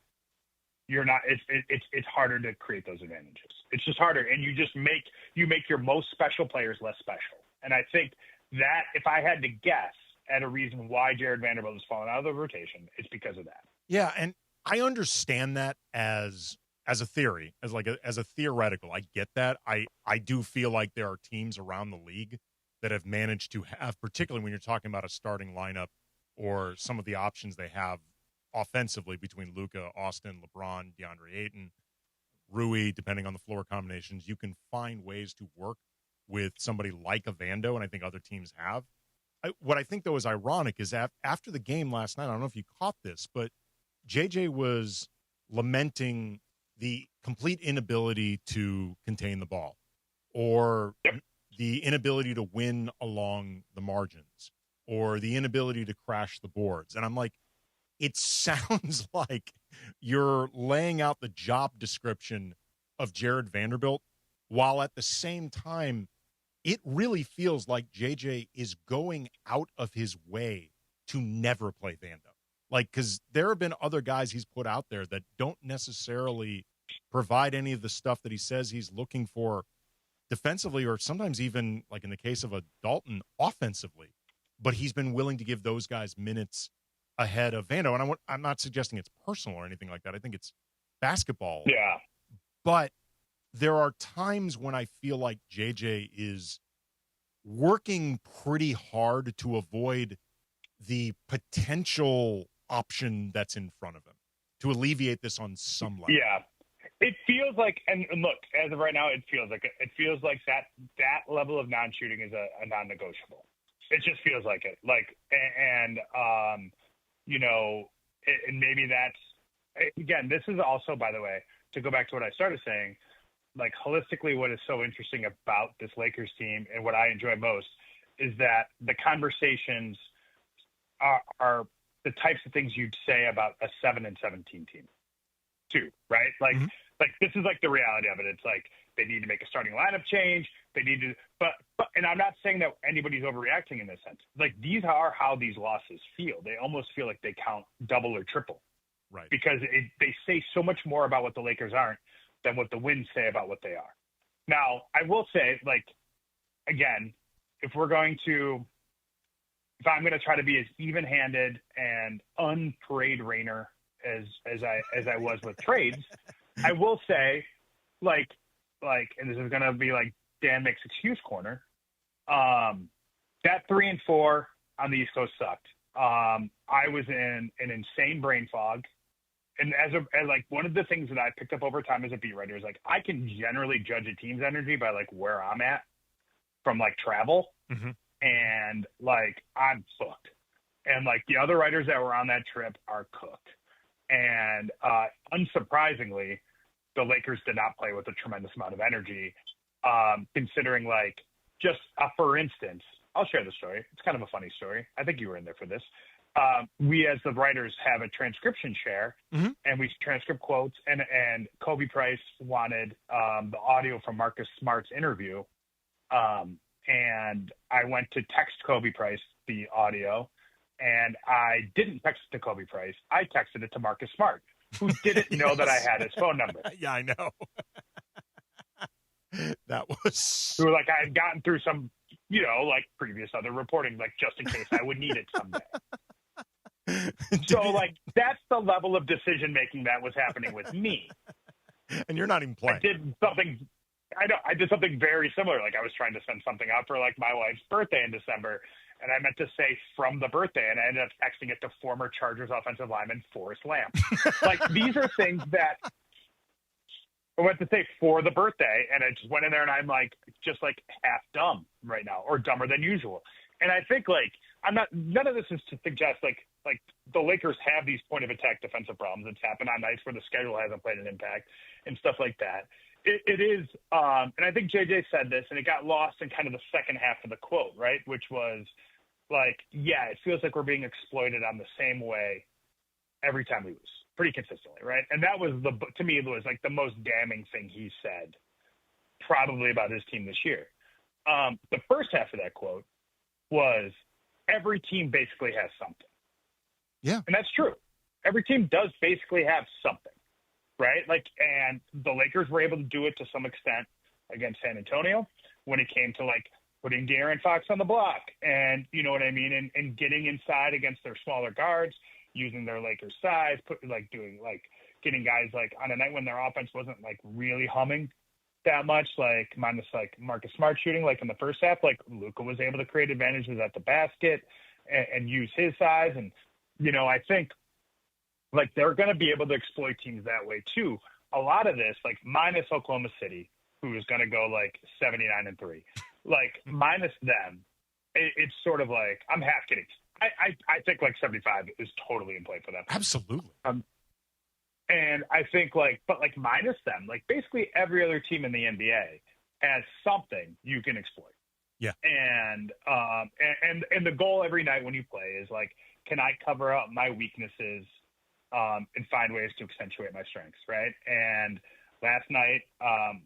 you're not. It's harder to create those advantages. It's just harder, and you make your most special players less special. And I think that if I had to guess at a reason why Jared Vanderbilt has fallen out of the rotation, it's because of that. Yeah, and I understand that as a theory, as a theoretical. I get that. I do feel like there are teams around the league that have managed to have, particularly when you're talking about a starting lineup or some of the options they have offensively between Luka, Austin, LeBron, DeAndre Ayton, Rui, depending on the floor combinations, you can find ways to work with somebody like a Vando, and I think other teams have. What I think, though, is ironic is after the game last night, I don't know if you caught this, but JJ was lamenting the complete inability to contain the ball or the inability to win along the margins or the inability to crash the boards. And I'm like, it sounds like you're laying out the job description of Jared Vanderbilt, while at the same time, it really feels like JJ is going out of his way to never play Vando. Because there have been other guys he's put out there that don't necessarily provide any of the stuff that he says he's looking for defensively, or sometimes even, in the case of a Dalton, offensively. But he's been willing to give those guys minutes ahead of Vando. And I'm not suggesting it's personal or anything like that. I think it's basketball. Yeah. But there are times when I feel like JJ is working pretty hard to avoid the potential option that's in front of him, to alleviate this on some level. Yeah. It feels like, and look, as of right now, it feels like that level of non-shooting is a non-negotiable. It just feels like it. And maybe that's, again, this is also, by the way, to go back to what I started saying, holistically, what is so interesting about this Lakers team and what I enjoy most is that the conversations are the types of things you'd say about a 7-17 team too, right? This is the reality of it. It's they need to make a starting lineup change. They need to, but and I'm not saying that anybody's overreacting in this sense. These are how these losses feel. They almost feel like they count double or triple, right? Because they say so much more about what the Lakers aren't than what the wins say about what they are. Now, I will say, again, if I'm going to try to be as even-handed and unparade rainer as I was with trades, I will say, like, and this is going to be like Dan makes excuse corner. That 3 and 4 on the East Coast sucked. I was in an insane brain fog. And like one of the things that I picked up over time as a beat writer is like, I can generally judge a team's energy by like where I'm at from like travel. Mm-hmm. And like, I'm cooked. And like the other writers that were on that trip are cooked. And unsurprisingly, the Lakers did not play with a tremendous amount of energy, considering like just for instance, I'll share the story. It's kind of a funny story. I think you were in there for this. We as the writers have a transcription share, mm-hmm. and we transcript quotes. And Kobe Price wanted the audio from Marcus Smart's interview, and I went to text Kobe Price the audio, and I didn't text it to Kobe Price. I texted it to Marcus Smart, who didn't know that I had his phone number. Yeah, I know. That was who like I had gotten through some, like previous other reporting, like just in case I would need it someday. So like that's the level of decision making that was happening with me. And you're not even playing. I did something very similar. Like I was trying to send something out for like my wife's birthday in December, and I meant to say from the birthday, and I ended up texting it to former Chargers offensive lineman Forrest Lamp. Like these are things that I went to say for the birthday, and I just went in there, and I'm like just like half dumb right now, or dumber than usual. And I think like none of this is to suggest like the Lakers have these point of attack defensive problems. It's happened on nights where the schedule hasn't played an impact and stuff like that. It is, and I think JJ said this, and it got lost in kind of the second half of the quote, right? Which was like, yeah, it feels like we're being exploited on the same way every time we lose, pretty consistently, right? And that was to me, it was like the most damning thing he said, probably about his team this year. The first half of that quote was every team basically has something. Yeah. And that's true. Every team does basically have something, right? Like, and the Lakers were able to do it to some extent against San Antonio when it came to like putting De'Aaron Fox on the block and you know what I mean? And getting inside against their smaller guards, using their Lakers size, getting guys like on a night when their offense wasn't like really humming that much, like minus like Marcus Smart shooting, like in the first half, like Luka was able to create advantages at the basket and use his size. And, I think like they're going to be able to exploit teams that way too. A lot of this, like minus Oklahoma City, who is going to go like 79-3, like minus them, it's sort of like, I'm half kidding. I think like 75 is totally in play for them. Absolutely. And I think but minus them, like basically every other team in the NBA has something you can exploit. Yeah. And the goal every night when you play is like, can I cover up my weaknesses and find ways to accentuate my strengths, right? And last night,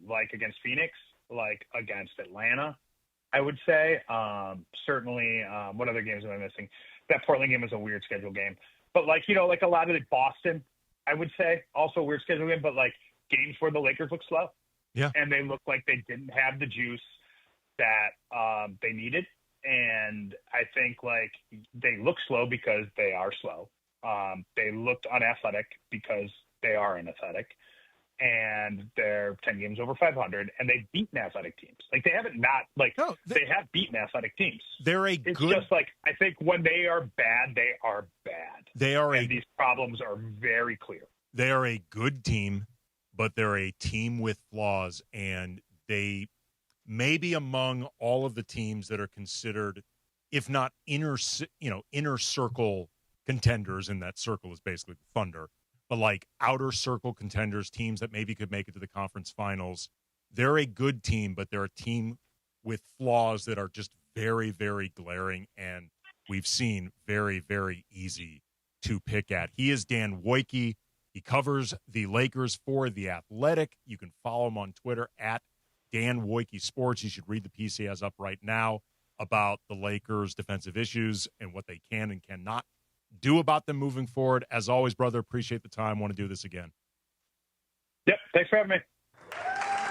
like against Phoenix, like against Atlanta, I would say, certainly, what other games am I missing? That Portland game was a weird schedule game. But like a lot of Boston, I would say, also a weird schedule game, but like games where the Lakers look slow. Yeah. And they look like they didn't have the juice that they needed. And I think like they look slow because they are slow. They looked unathletic because they are unathletic. And they're 10 games over 500, and they've beaten athletic teams. Like they haven't they have beaten athletic teams. They're It's just like, I think when they are bad, they are bad. These problems are very clear. They are a good team, but they're a team with flaws, and they may be among all of the teams that are considered, if not inner circle contenders, and that circle is basically the Thunder, but like outer circle contenders, teams that maybe could make it to the conference finals. They're a good team, but they're a team with flaws that are just very, very glaring, and we've seen very, very easy to pick at. He is Dan Woike. He covers the Lakers for The Athletic. You can follow him on Twitter at Dan Woike Sports. You should read the piece he has up right now about the Lakers' defensive issues and what they can and cannot do about them moving forward. As always, brother, appreciate the time. Want to do this again. Yep. Thanks for having me.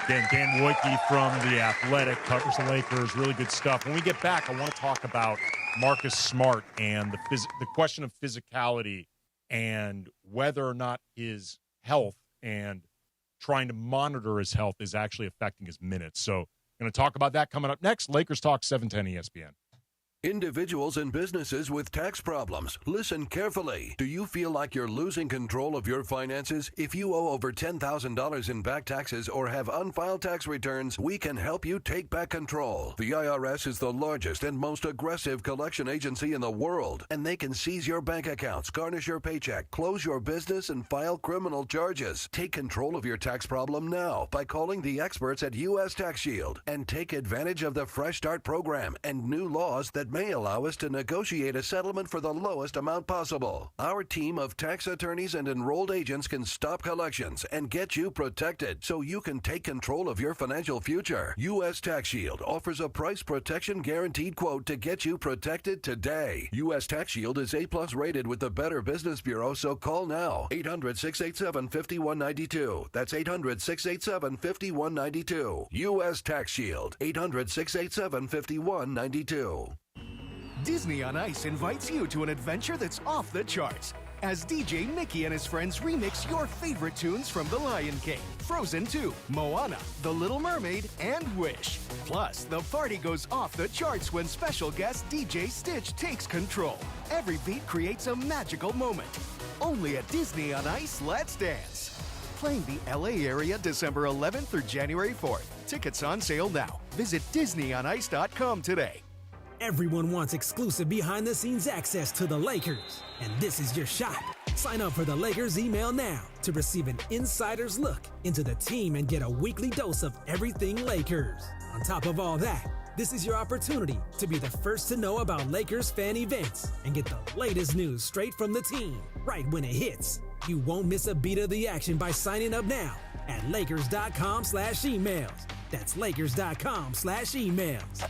Dan Woike from The Athletic covers the Lakers. Really good stuff. When we get back, I want to talk about Marcus Smart and the question of physicality and whether or not his health and trying to monitor his health is actually affecting his minutes. So going to talk about that coming up next. Lakers Talk 710 ESPN. Individuals and businesses with tax problems, listen carefully. Do you feel like you're losing control of your finances? If you owe over $10,000 in back taxes or have unfiled tax returns, we can help you take back control. The IRS is the largest and most aggressive collection agency in the world, and they can seize your bank accounts, garnish your paycheck, close your business, and file criminal charges. Take control of your tax problem now by calling the experts at U.S. Tax Shield and take advantage of the Fresh Start program and new laws that may allow us to negotiate a settlement for the lowest amount possible. Our team of tax attorneys and enrolled agents can stop collections and get you protected so you can take control of your financial future. U.S. Tax Shield offers a price protection guaranteed quote to get you protected today. U.S. Tax Shield is A+ rated with the Better Business Bureau, so call now. 800-687-5192. That's 800-687-5192. U.S. Tax Shield. 800-687-5192. Disney on Ice invites you to an adventure that's off the charts as DJ Mickey and his friends remix your favorite tunes from The Lion King, Frozen 2, Moana, The Little Mermaid, and Wish. Plus, the party goes off the charts when special guest DJ Stitch takes control. Every beat creates a magical moment. Only at Disney on Ice Let's Dance. Playing the LA area December 11th through January 4th. Tickets on sale now. Visit DisneyOnIce.com today. Everyone wants exclusive behind-the-scenes access to the Lakers, and this is your shot. Sign up for the Lakers email now to receive an insider's look into the team and get a weekly dose of everything Lakers. On top of all that, this is your opportunity to be the first to know about Lakers fan events and get the latest news straight from the team right when it hits. You won't miss a beat of the action by signing up now at Lakers.com/emails. That's Lakers.com/emails.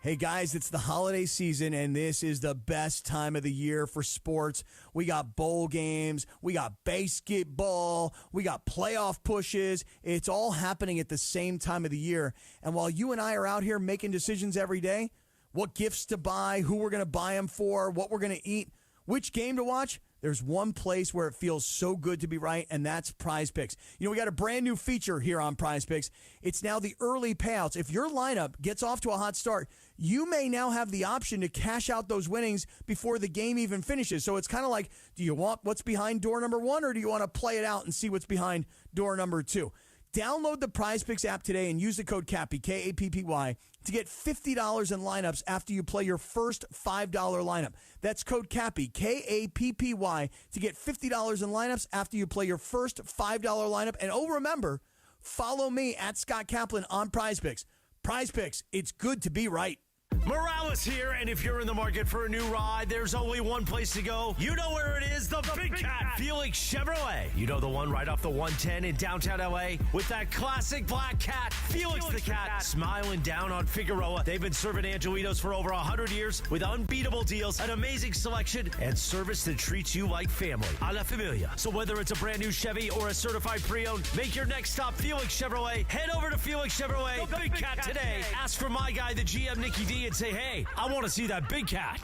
Hey guys, it's the holiday season, and this is the best time of the year for sports. We got bowl games, we got basketball, we got playoff pushes. It's all happening at the same time of the year. And while you and I are out here making decisions every day, what gifts to buy, who we're going to buy them for, what we're going to eat, which game to watch, there's one place where it feels so good to be right, and that's Prize Picks. You know, we got a brand new feature here on Prize Picks. It's now the early payouts. If your lineup gets off to a hot start, you may now have the option to cash out those winnings before the game even finishes. So it's kind of like, do you want what's behind door number 1, or do you want to play it out and see what's behind door number 2? Download the Prize Picks app today and use the code KAPPY, K-A-P-P-Y, to get $50 in lineups after you play your first $5 lineup. That's code KAPPY, K-A-P-P-Y, to get $50 in lineups after you play your first $5 lineup. And remember, follow me at Scott Kaplan on Prize Picks. Prize Picks, it's good to be right. Morales here, and if you're in the market for a new ride, there's only one place to go. You know where it is, the Big Cat Felix Chevrolet. You know the one right off the 110 in downtown LA with that classic black cat, Felix the Cat, smiling down on Figueroa. They've been serving Angelitos for over 100 years with unbeatable deals, an amazing selection, and service that treats you like family. A la familia. So whether it's a brand new Chevy or a certified pre-owned, make your next stop Felix Chevrolet. Head over to Felix Chevrolet, the Big Cat today. Ask for my guy, the GM Nicky D, and say, hey, I want to see that big cat.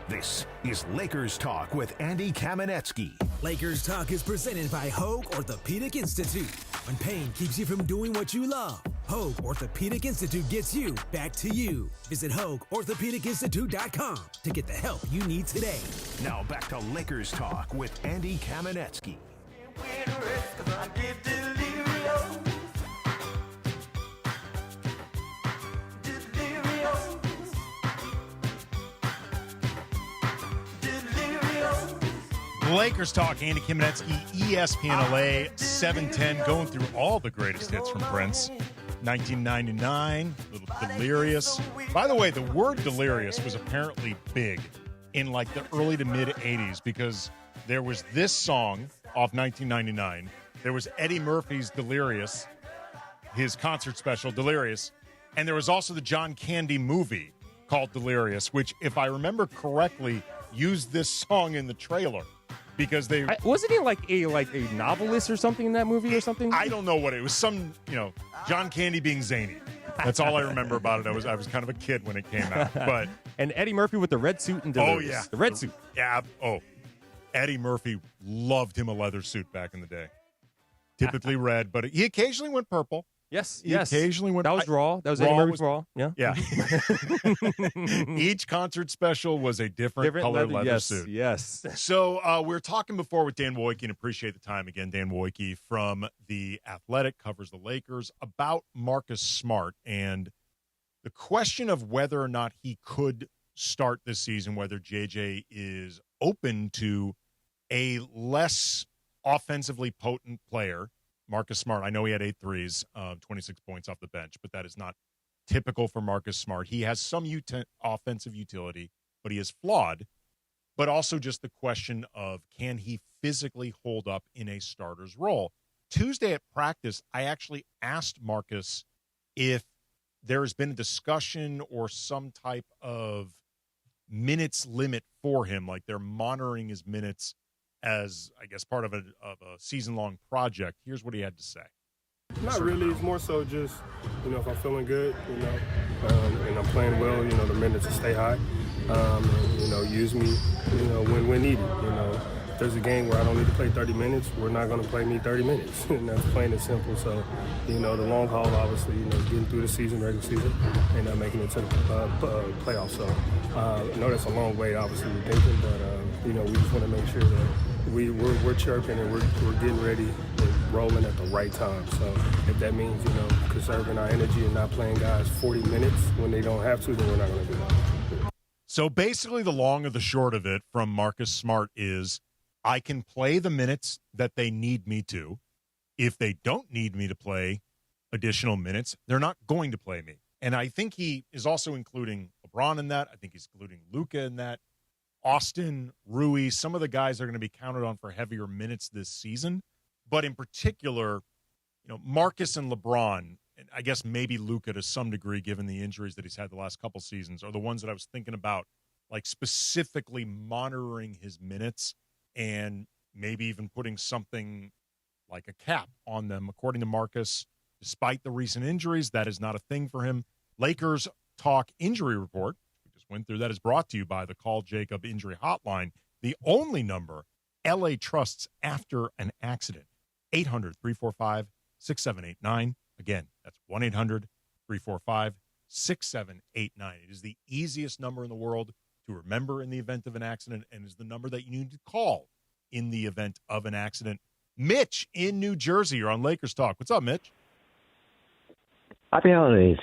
This is Lakers Talk with Andy Kamenetsky. Lakers Talk is presented by Hoag Orthopedic Institute. When pain keeps you from doing what you love, Hoag Orthopedic Institute gets you back to you. Visit HoagOrthopedicInstitute.com to get the help you need today. Now back to Lakers Talk with Andy Kamenetsky. Lakers Talk, Andy Kamenetsky, ESPN LA, 710, going through all the greatest hits from Prince. 1999, little Delirious. By the way, the word delirious was apparently big in like the early to mid 80s because there was this song off 1999. There was Eddie Murphy's Delirious, his concert special, Delirious. And there was also the John Candy movie called Delirious, which, if I remember correctly, used this song in the trailer. Because wasn't he like a novelist or something in that movie or something? I don't know what it was. Some John Candy being zany. That's all I remember about it. I was kind of a kid when it came out. But and Eddie Murphy with the red suit and Delirious. Oh yeah, the red suit. Yeah. Oh, Eddie Murphy loved him a leather suit back in the day. Typically red, but he occasionally went purple. Yes, He occasionally went. That was Raw. That was Eddie Murphy's Raw. Yeah. Yeah. Each concert special was a different color leather suit. Yes. So we were talking before with Dan Woike, and appreciate the time again. Dan Woike from The Athletic covers the Lakers, about Marcus Smart and the question of whether or not he could start this season, whether JJ is open to a less offensively potent player. Marcus Smart, I know he had 8 threes, 26 points off the bench, but that is not typical for Marcus Smart. He has some offensive utility, but he is flawed. But also just the question of, can he physically hold up in a starter's role? Tuesday at practice, I actually asked Marcus if there has been a discussion or some type of minutes limit for him, like they're monitoring his minutes as, I guess, part of a season-long project. Here's what he had to say. Not really. It's more so just, if I'm feeling good, and I'm playing well, the minutes will stay high. Use me, when needed. If there's a game where I don't need to play 30 minutes, we're not going to play me 30 minutes. And that's plain and simple. So, the long haul, obviously, getting through the season, regular season, and making it to the playoffs. So, I know that's a long way, obviously, we're thinking, but, we just want to make sure that we're chirping and we're getting ready and rolling at the right time. So if that means, conserving our energy and not playing guys 40 minutes when they don't have to, then we're not going to do that. So basically the long or the short of it from Marcus Smart is, I can play the minutes that they need me to. If they don't need me to play additional minutes, they're not going to play me. And I think he is also including LeBron in that. I think he's including Luka in that. Austin, Rui, some of the guys are going to be counted on for heavier minutes this season. But in particular, Marcus and LeBron, and I guess maybe Luka to some degree, given the injuries that he's had the last couple seasons, are the ones that I was thinking about, like specifically monitoring his minutes and maybe even putting something like a cap on them. According to Marcus, despite the recent injuries, that is not a thing for him. Lakers Talk injury report went through, that is brought to you by the Call Jacob Injury Hotline, the only number LA trusts after an accident. 800-345-6789. Again, that's 1-800-345-6789. It is the easiest number in the world to remember in the event of an accident, and is the number that you need to call in the event of an accident. Mitch in New Jersey, you're on Lakers Talk. What's up, Mitch? Happy holidays.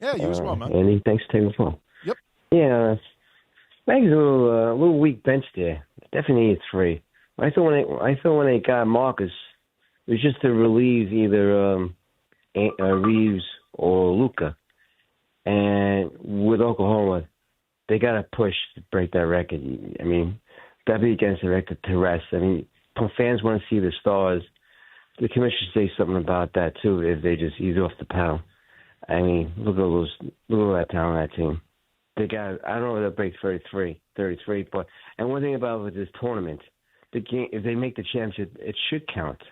Yeah, you as well, man. Andy, thanks for taking the phone. Yep. Yeah, Meg's a little weak bench there. Definitely needs 3. I thought when they got Marcus, it was just to relieve either Reeves or Luka. And with Oklahoma, they got to push to break that record. I mean, got to be against the record to rest. I mean, fans want to see the stars. The commission should say something about that too. If they just ease off the pound. I mean, look at that talent on that team. They got. I don't know if they'll break 33, but and one thing about with this tournament, the game, if they make the championship, it should count.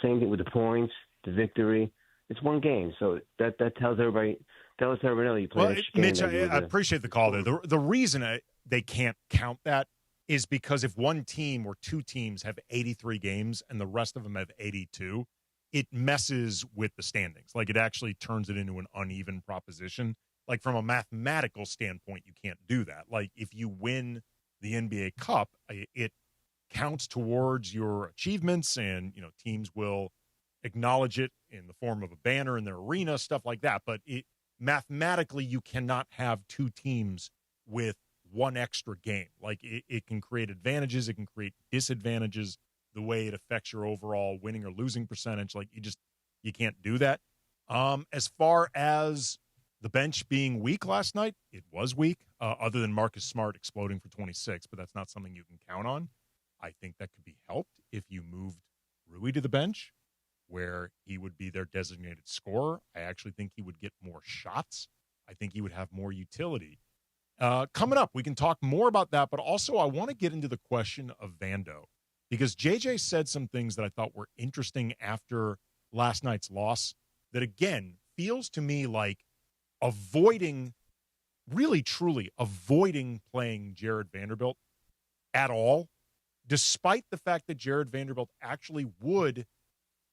Same thing with the points, the victory. It's one game, so that tells everybody. Tell us everybody know you play. Well, Mitch, I appreciate the call there. The reason they can't count that is because if one team or two teams have 83 games and the rest of them have 82, it messes with the standings. Like, it actually turns it into an uneven proposition. Like, from a mathematical standpoint, you can't do that. Like, if you win the NBA Cup, it counts towards your achievements, and, teams will acknowledge it in the form of a banner in their arena, stuff like that. But mathematically, you cannot have two teams with one extra game. Like, it can create advantages, it can create disadvantages, the way it affects your overall winning or losing percentage. Like, you can't do that. As far as the bench being weak last night, it was weak, other than Marcus Smart exploding for 26, but that's not something you can count on. I think that could be helped if you moved Rui to the bench, where he would be their designated scorer. I actually think he would get more shots. I think he would have more utility. Coming up, we can talk more about that, but also I want to get into the question of Vando, because JJ said some things that I thought were interesting after last night's loss that, again, feels to me like really truly avoiding playing Jared Vanderbilt at all despite the fact that Jared Vanderbilt actually would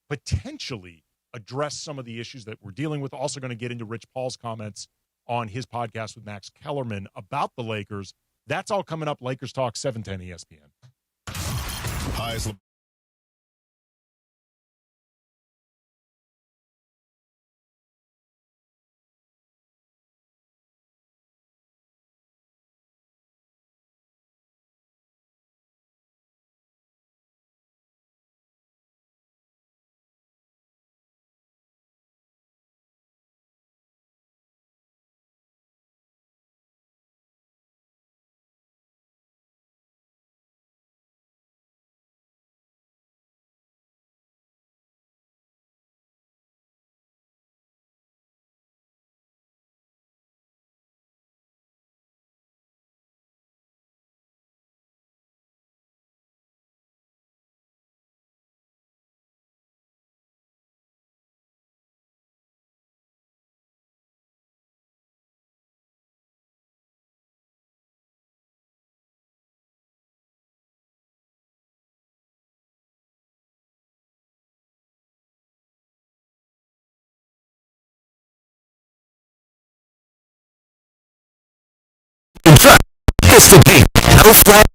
potentially address some of the issues that we're dealing with. Also going to get into Rich Paul's comments on his podcast with Max Kellerman about the Lakers. That's all coming up. Lakers Talk, 710 ESPN. Highest. Investigate. No flag.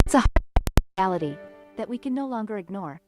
It's a reality that we can no longer ignore.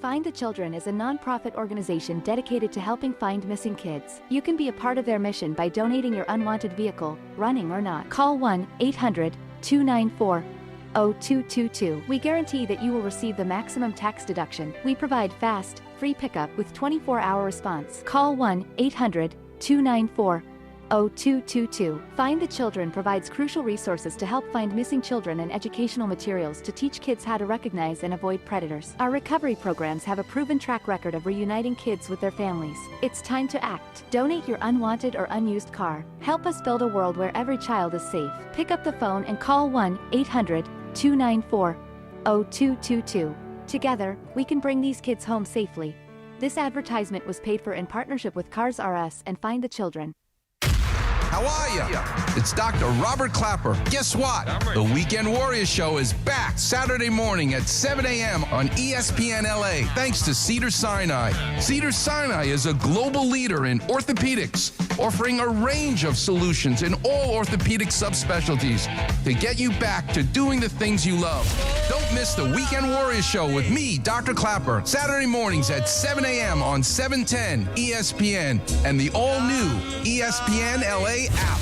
Find the Children is a non-profit organization dedicated to helping find missing kids. You can be a part of their mission by donating your unwanted vehicle, running or not. Call 1-800-294-0222. We guarantee that you will receive the maximum tax deduction. We provide fast, free pickup with 24-hour response. Call 1-800-294-0222. Find the Children provides crucial resources to help find missing children and educational materials to teach kids how to recognize and avoid predators. Our recovery programs have a proven track record of reuniting kids with their families. It's time to act. Donate your unwanted or unused car. Help us build a world where every child is safe. Pick up the phone and call 1-800-294-0222. Together, we can bring these kids home safely. This advertisement was paid for in partnership with Cars RS and Find the Children. How are you? It's Dr. Robert Clapper. Guess what? The Weekend Warriors Show is back Saturday morning at 7 a.m. on ESPN LA, thanks to Cedars-Sinai. Cedars-Sinai is a global leader in orthopedics, offering a range of solutions in all orthopedic subspecialties to get you back to doing the things you love. Don't miss the Weekend Warriors Show with me, Dr. Clapper, Saturday mornings at 7 a.m. on 710 ESPN and the all-new ESPN LA app.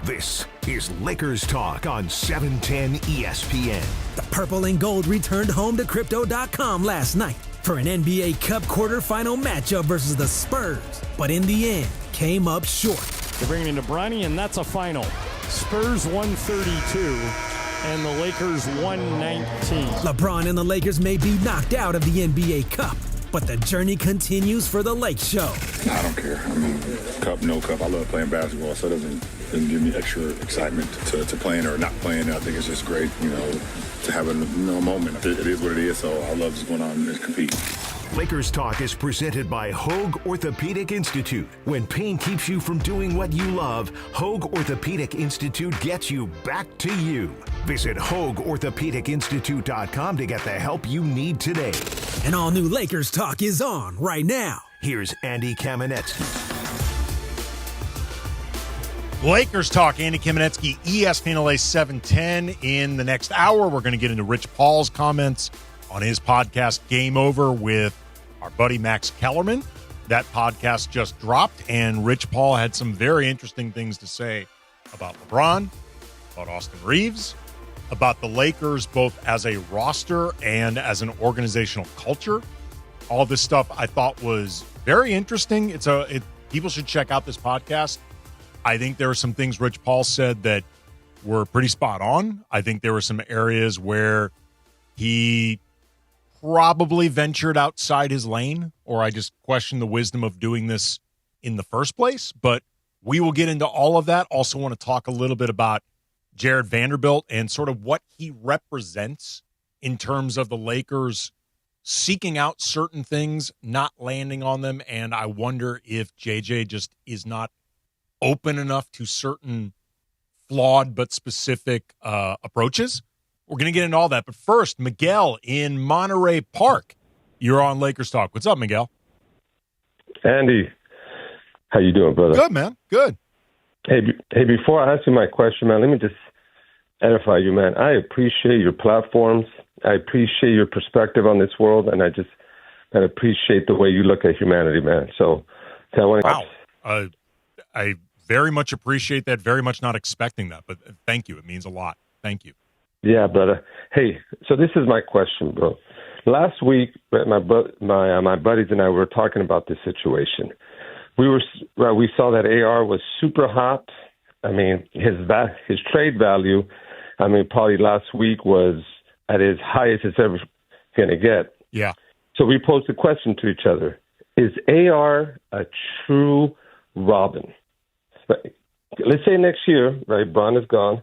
This is Lakers Talk on 710 ESPN. The Purple and Gold returned home to Crypto.com last night for an NBA Cup quarterfinal matchup versus the Spurs, but in the end, came up short. They're bringing in Bronny, and that's a final. Spurs 132 and the Lakers 119. LeBron and the Lakers may be knocked out of the NBA Cup, but the journey continues for the Lake Show. I don't care. I mean, cup, no cup. I love playing basketball, so it doesn't give me extra excitement to playing or not playing. I think it's just great, to have a moment. It is what it is, so I love just going out and compete. Lakers Talk is presented by Hoag Orthopedic Institute. When pain keeps you from doing what you love, Hoag Orthopedic Institute gets you back to you. Visit HoagOrthopedicInstitute.com to get the help you need today. And all new Lakers Talk is on right now. Here's Andy Kamenetsky. Lakers Talk, Andy Kamenetsky, ESPN LA 710. In the next hour, we're going to get into Rich Paul's comments on his podcast, Game Over, with our buddy Max Kellerman. That podcast just dropped, and Rich Paul had some very interesting things to say about LeBron, about Austin Reeves, about the Lakers, both as a roster and as an organizational culture. All this stuff I thought was very interesting. People should check out this podcast. I think there were some things Rich Paul said that were pretty spot on. I think there were some areas where he probably ventured outside his lane, or I just question the wisdom of doing this in the first place. But we will get into all of that. Also want to talk a little bit about Jared Vanderbilt and sort of what he represents in terms of the Lakers' seeking out certain things, not landing on them, and I wonder if JJ just is not open enough to certain flawed but specific approaches. We're going to get into all that. But first, Miguel in Monterey Park. You're on Lakers Talk. What's up, Miguel? Andy, how you doing, brother? Good, man. Good. Hey, before I ask you my question, man, let me just edify you, man. I appreciate your platforms. I appreciate your perspective on this world, and I appreciate the way you look at humanity, man. So, wow. I very much appreciate that. Very much not expecting that, but thank you. It means a lot. Thank you. Yeah, brother. Hey, so this is my question, bro. Last week, my buddies and I were talking about this situation. We saw that AR was super hot. I mean, his trade value, probably last week was at his highest it's ever going to get. Yeah. So we posed a question to each other. Is AR a true Robin? Let's say next year, right, Bron is gone.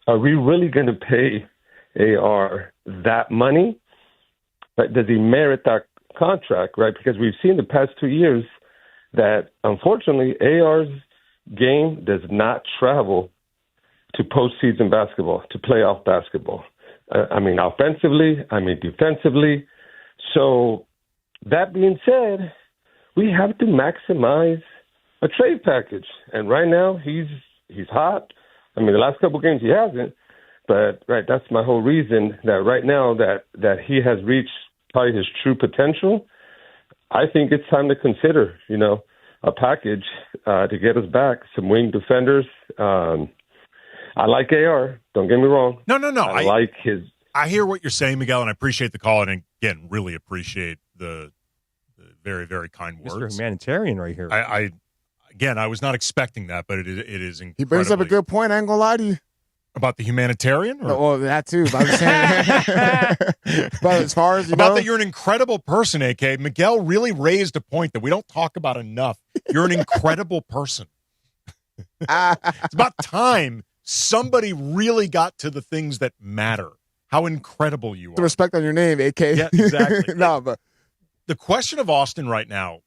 Are we really going to pay AR that money? Right? Does he merit that contract, right? Because we've seen the past 2 years that, unfortunately, AR's game does not travel to postseason basketball, to playoff basketball. Offensively, defensively. So that being said, we have to maximize a trade package. And right now, he's hot. The last couple of games he hasn't. But, right, that's my whole reason that right now that he has reached probably his true potential. I think it's time to consider, a package to get us back, some wing defenders. I like AR. Don't get me wrong. No. I like his. I hear what you're saying, Miguel, and I appreciate the call. And again, really appreciate the very, very kind words. Mr. Humanitarian right here. I was not expecting that, but it is incredible. He brings up a good point. I ain't gonna lie to you. About the humanitarian? Or? Well, that too. But I'm just saying. But as far as that you're an incredible person, AK. Miguel really raised a point that we don't talk about enough. You're an incredible person. It's about time somebody really got to the things that matter. How incredible you are. The respect on your name, AK. Yeah, exactly. But the question of Austin right now,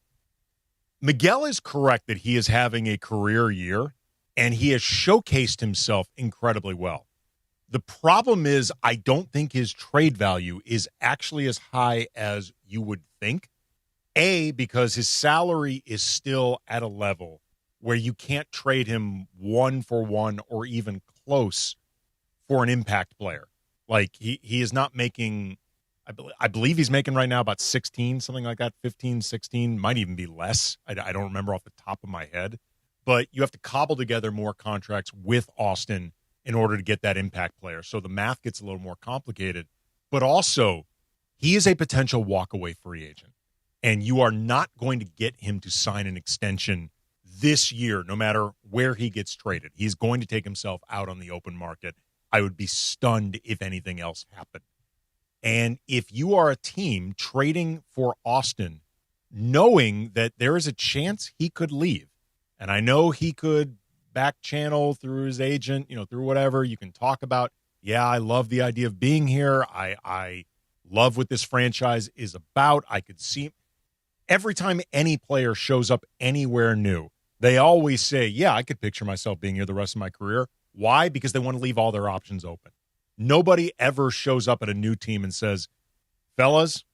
Miguel is correct that he is having a career year, and he has showcased himself incredibly well. The problem is I don't think his trade value is actually as high as you would think. A, because his salary is still at a level where you can't trade him 1-for-1 or even close for an impact player. Like, he is not making, I believe he's making right now about 16, something like that, 15, 16, might even be less. I don't remember off the top of my head. But you have to cobble together more contracts with Austin in order to get that impact player. So the math gets a little more complicated. But also, he is a potential walk-away free agent. And you are not going to get him to sign an extension this year, no matter where he gets traded. He's going to take himself out on the open market. I would be stunned if anything else happened. And if you are a team trading for Austin, knowing that there is a chance he could leave, and I know he could back channel through his agent, through whatever, you can talk about, yeah, I love the idea of being here. I love what this franchise is about. I could see every time any player shows up anywhere new, they always say, yeah, I could picture myself being here the rest of my career. Why? Because they want to leave all their options open. Nobody ever shows up at a new team and says, fellas,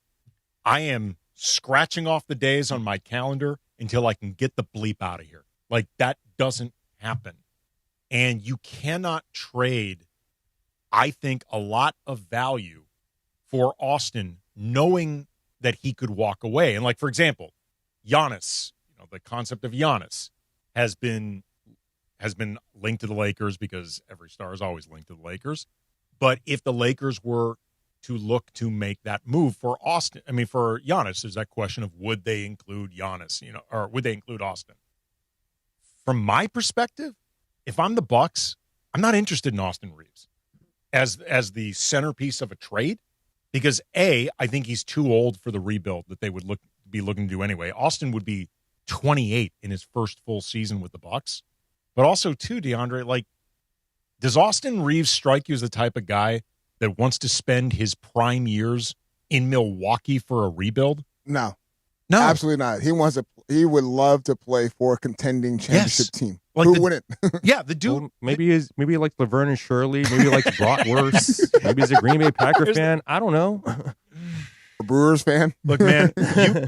I am scratching off the days on my calendar until I can get the bleep out of here. Like, that doesn't happen. And you cannot trade, I think, a lot of value for Austin knowing that he could walk away. And, like, for example, Giannis, the concept of Giannis has been linked to the Lakers because every star is always linked to the Lakers. But if the Lakers were to look to make that move for for Giannis, there's that question of would they include Giannis, or would they include Austin? From my perspective, if I'm the Bucks, I'm not interested in Austin Reeves as the centerpiece of a trade because A, I think he's too old for the rebuild that they would be looking to do anyway. Austin would be 28 in his first full season with the Bucks. But also, too, DeAndre, does Austin Reeves strike you as the type of guy that wants to spend his prime years in Milwaukee for a rebuild? No. No. Absolutely not. He would love to play for a contending championship team. Like Who wouldn't? Yeah, the dude. Well, maybe he likes Laverne and Shirley. Maybe he likes bratwurst. Maybe he's a Green Bay Packer fan. I don't know. A Brewers fan. Look, man,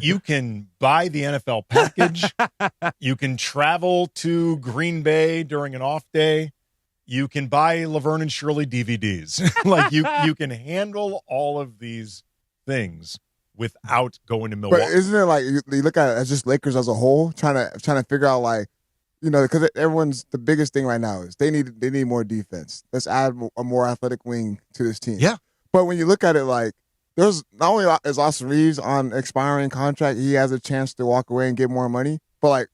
you can buy the NFL package. You can travel to Green Bay during an off day. You can buy Laverne and Shirley DVDs. Like you can handle all of these things without going to Milwaukee. But isn't it like you look at it as just Lakers as a whole, trying to figure out like, because everyone's the biggest thing right now is they need more defense. Let's add a more athletic wing to this team. Yeah. But when you look at it, like there's not only is Austin Reeves on expiring contract, he has a chance to walk away and get more money. But like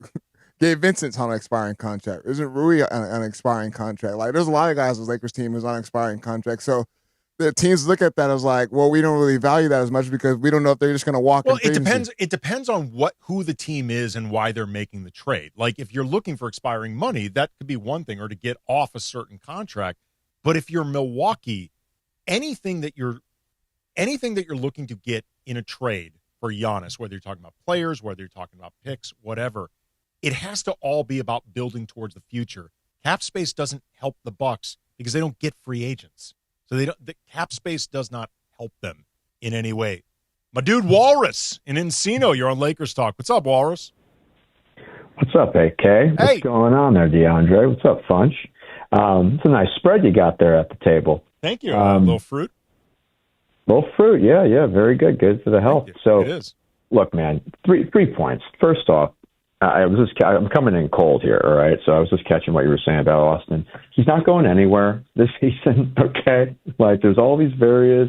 Gabe Vincent's on an expiring contract. Isn't Rui on an expiring contract? Like there's a lot of guys on the Lakers team who's on an expiring contract. So the teams look at that as like, well, we don't really value that as much because we don't know if they're just going to walk. Well, it depends. It depends on who the team is and why they're making the trade. Like if you're looking for expiring money, that could be one thing, or to get off a certain contract. But if you're Milwaukee, anything that you're looking to get in a trade for Giannis, whether you're talking about players, whether you're talking about picks, whatever, it has to all be about building towards the future. Cap space doesn't help the Bucks because they don't get free agents. So the cap space does not help them in any way. My dude Walrus in Encino, you're on Lakers Talk. What's up, Walrus? What's up, AK? What's going on there, DeAndre? What's up, Funch? It's a nice spread you got there at the table. Thank you. A little fruit? Little fruit, yeah. Very good. Good for the health. So, it is. Look, man, three points. First off, I'm coming in cold here, all right? So I was just catching what you were saying about Austin. He's not going anywhere this season, okay? Like, there's all these various,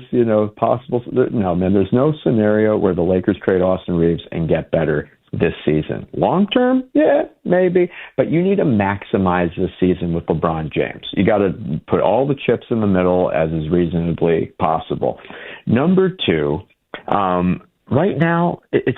possible. No, man, there's no scenario where the Lakers trade Austin Reeves and get better this season. Long term, yeah, maybe. But you need to maximize this season with LeBron James. You got to put all the chips in the middle as is reasonably possible. Number two, right now, it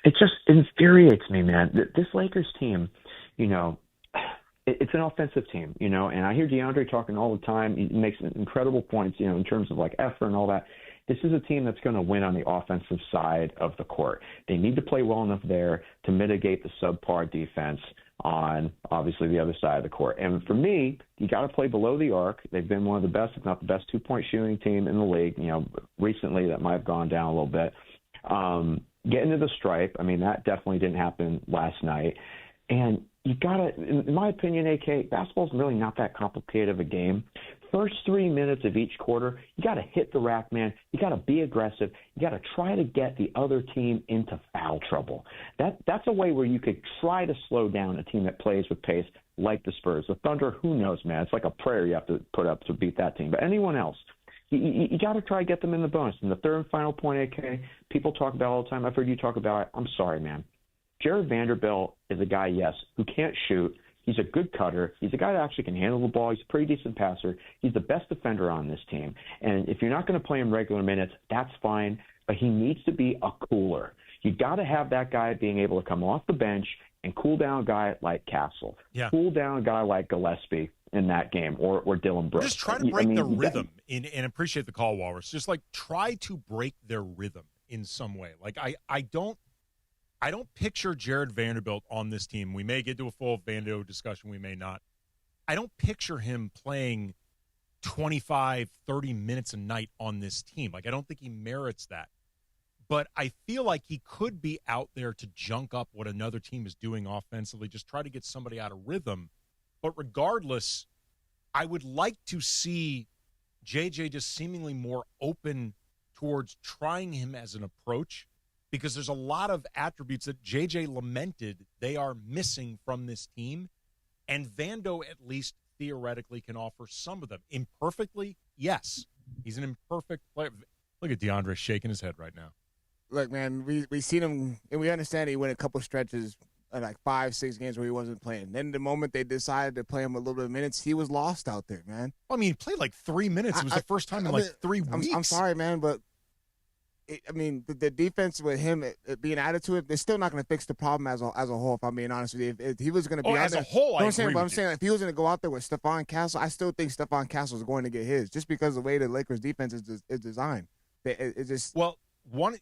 just infuriates me, man. This Lakers team, it's an offensive team, and I hear DeAndre talking all the time. He makes incredible points, in terms of like effort and all that. This is a team that's going to win on the offensive side of the court. They need to play well enough there to mitigate the subpar defense on, obviously, the other side of the court. And for me, you got to play below the arc. They've been one of the best, if not the best, two-point shooting team in the league. Recently that might have gone down a little bit. Get into the stripe. I mean, that definitely didn't happen last night. And you got to, in my opinion, AK, basketball's really not that complicated of a game. First 3 minutes of each quarter, you got to hit the rack, man. You got to be aggressive. You got to try to get the other team into foul trouble. That's a way where you could try to slow down a team that plays with pace like the Spurs. The Thunder, who knows, man? It's like a prayer you have to put up to beat that team. But anyone else, you got to try to get them in the bonus. And the third and final point, AK, people talk about all the time. I've heard you talk about it. I'm sorry, man. Jared Vanderbilt is a guy, yes, who can't shoot. He's a good cutter. He's a guy that actually can handle the ball. He's a pretty decent passer. He's the best defender on this team. And if you're not going to play him regular minutes, that's fine. But he needs to be a cooler. You got to have that guy being able to come off the bench and cool down a guy like Castle. Yeah. Cool down a guy like Gillespie in that game, or Dylan Brooks. Just try to break their rhythm and appreciate the call, Walrus. Just like try to break their rhythm in some way. Like I don't picture Jared Vanderbilt on this team. We may get to a full Vando discussion. We may not. I don't picture him playing 25, 30 minutes a night on this team. Like, I don't think he merits that. But I feel like he could be out there to junk up what another team is doing offensively, just try to get somebody out of rhythm. But regardless, I would like to see JJ just seemingly more open towards trying him as an approach, because there's a lot of attributes that JJ lamented they are missing from this team, and Vando at least theoretically can offer some of them. Imperfectly, yes. He's an imperfect player. Look at DeAndre shaking his head right now. Look, man, we seen him, and we understand he went a couple stretches, like 5-6 games where he wasn't playing. Then the moment they decided to play him a little bit of minutes, he was lost out there, man. I mean, he played like 3 minutes. It was the first time in like 3 weeks. I'm sorry, man, but the defense with him being added to it, they're still not going to fix the problem as a whole. If I'm being honest with you, if he was going to be as a whole, I'm saying if he was going to go out there with Stephon Castle, I still think Stephon Castle is going to get his, just because of the way the Lakers defense is designed. it just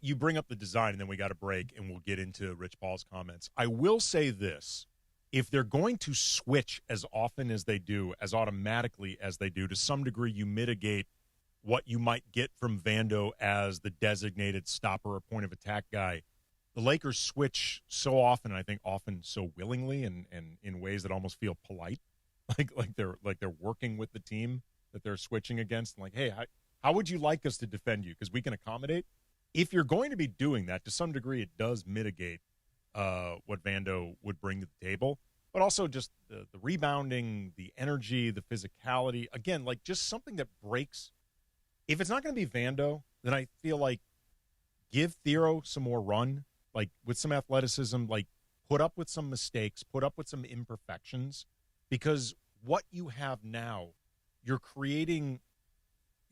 you bring up the design, and then we got a break, and we'll get into Rich Paul's comments. I will say this. If they're going to switch as often as they do, as automatically as they do, to some degree you mitigate what you might get from Vando as the designated stopper or point of attack guy. The Lakers switch so often, and I think often so willingly, and in ways that almost feel polite, like they're working with the team that they're switching against. Like, hey, how would you like us to defend you? Because we can accommodate. If you're going to be doing that, to some degree, it does mitigate what Vando would bring to the table, but also just the rebounding, the energy, the physicality. Again, like just something that breaks. If it's not going to be Vando, then I feel like give Thero some more run, like with some athleticism, like put up with some mistakes, put up with some imperfections, because what you have now, you're creating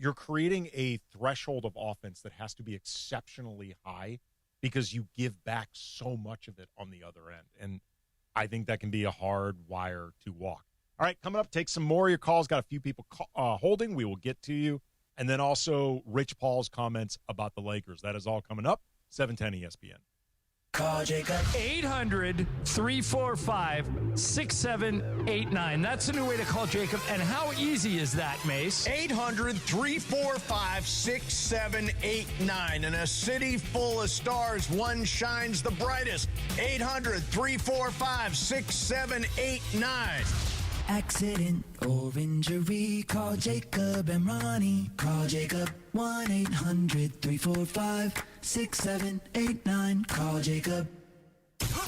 a threshold of offense that has to be exceptionally high because you give back so much of it on the other end. And I think that can be a hard wire to walk. All right, coming up, take some more of your calls. Got a few people holding. We will get to you. And then also Rich Paul's comments about the Lakers. That is all coming up, 710 ESPN. Call Jacob. 800-345-6789. That's a new way to call Jacob. And how easy is that, Mace? 800-345-6789. In a city full of stars, one shines the brightest. 800-345-6789. Accident or injury, call Jacob and Ronnie. Call Jacob 1-800-345-6789. Call Jacob.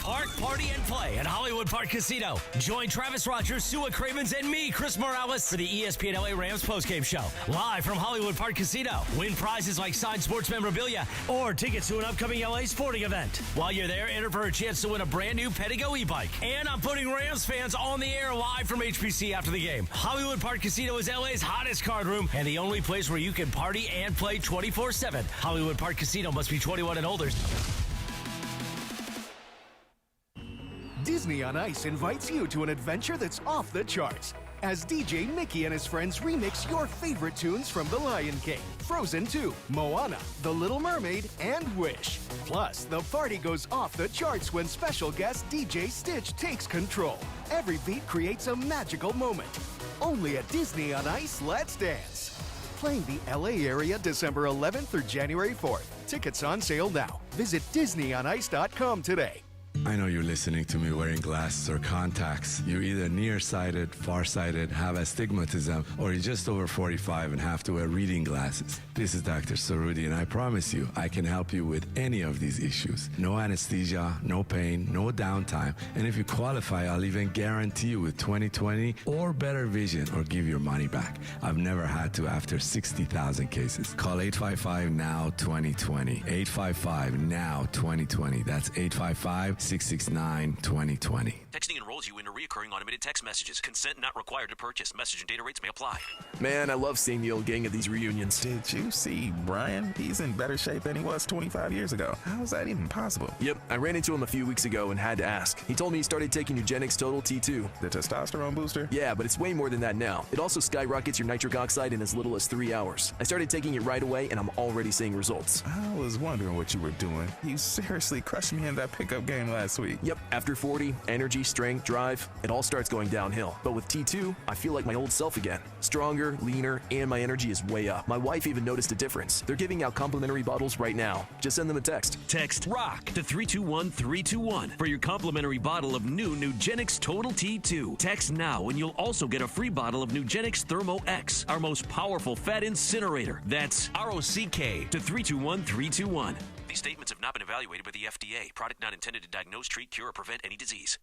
Park, party, and play at Hollywood Park Casino. Join Travis Rogers, Sua Cravens, and me, Chris Morales, for the ESPN LA Rams postgame show. Live from Hollywood Park Casino. Win prizes like signed sports memorabilia or tickets to an upcoming LA sporting event. While you're there, enter for a chance to win a brand new Pedigo e-bike. And I'm putting Rams fans on the air live from HPC after the game. Hollywood Park Casino is LA's hottest card room and the only place where you can party and play 24/7. Hollywood Park Casino must be 21 and older. Disney on Ice invites you to an adventure that's off the charts as DJ Mickey and his friends remix your favorite tunes from The Lion King, Frozen 2, Moana, The Little Mermaid, and Wish. Plus, the party goes off the charts when special guest DJ Stitch takes control. Every beat creates a magical moment. Only at Disney on Ice Let's Dance. Playing the LA area December 11th through January 4th. Tickets on sale now. Visit DisneyOnIce.com today. I know you're listening to me wearing glasses or contacts. You're either nearsighted, farsighted, have astigmatism, or you're just over 45 and have to wear reading glasses. This is Dr. Cerruti, and I promise you, I can help you with any of these issues. No anesthesia, no pain, no downtime, and if you qualify, I'll even guarantee you with 20/20 or better vision or give your money back. I've never had to after 60,000 cases. Call 855-NOW-2020. 855-NOW-2020. That's 855-669-2020. Texting enrolls you into recurring automated text messages. Consent not required to purchase. Message and data rates may apply. Man, I love seeing the old gang at these reunions. Did you see Brian? He's in better shape than he was 25 years ago. How is that even possible? Yep, I ran into him a few weeks ago and had to ask. He told me he started taking Nugenix Total T2. The testosterone booster? Yeah, but it's way more than that now. It also skyrockets your nitric oxide in as little as 3 hours. I started taking it right away and I'm already seeing results. I was wondering what you were doing. You seriously crushed me in that pickup game last week. Yep, after 40, energy, strength, drive, it all starts going downhill. But with T2, I feel like my old self again. Stronger, leaner, and my energy is way up. My wife even noticed a difference. They're giving out complimentary bottles right now. Just send them a text. Text ROCK to 321-321 for your complimentary bottle of new Nugenix Total T2. Text now and you'll also get a free bottle of Nugenix Thermo X, our most powerful fat incinerator. That's ROCK to 321-321. These statements have not been evaluated by the FDA. Product not intended to diagnose, treat, cure, or prevent any disease.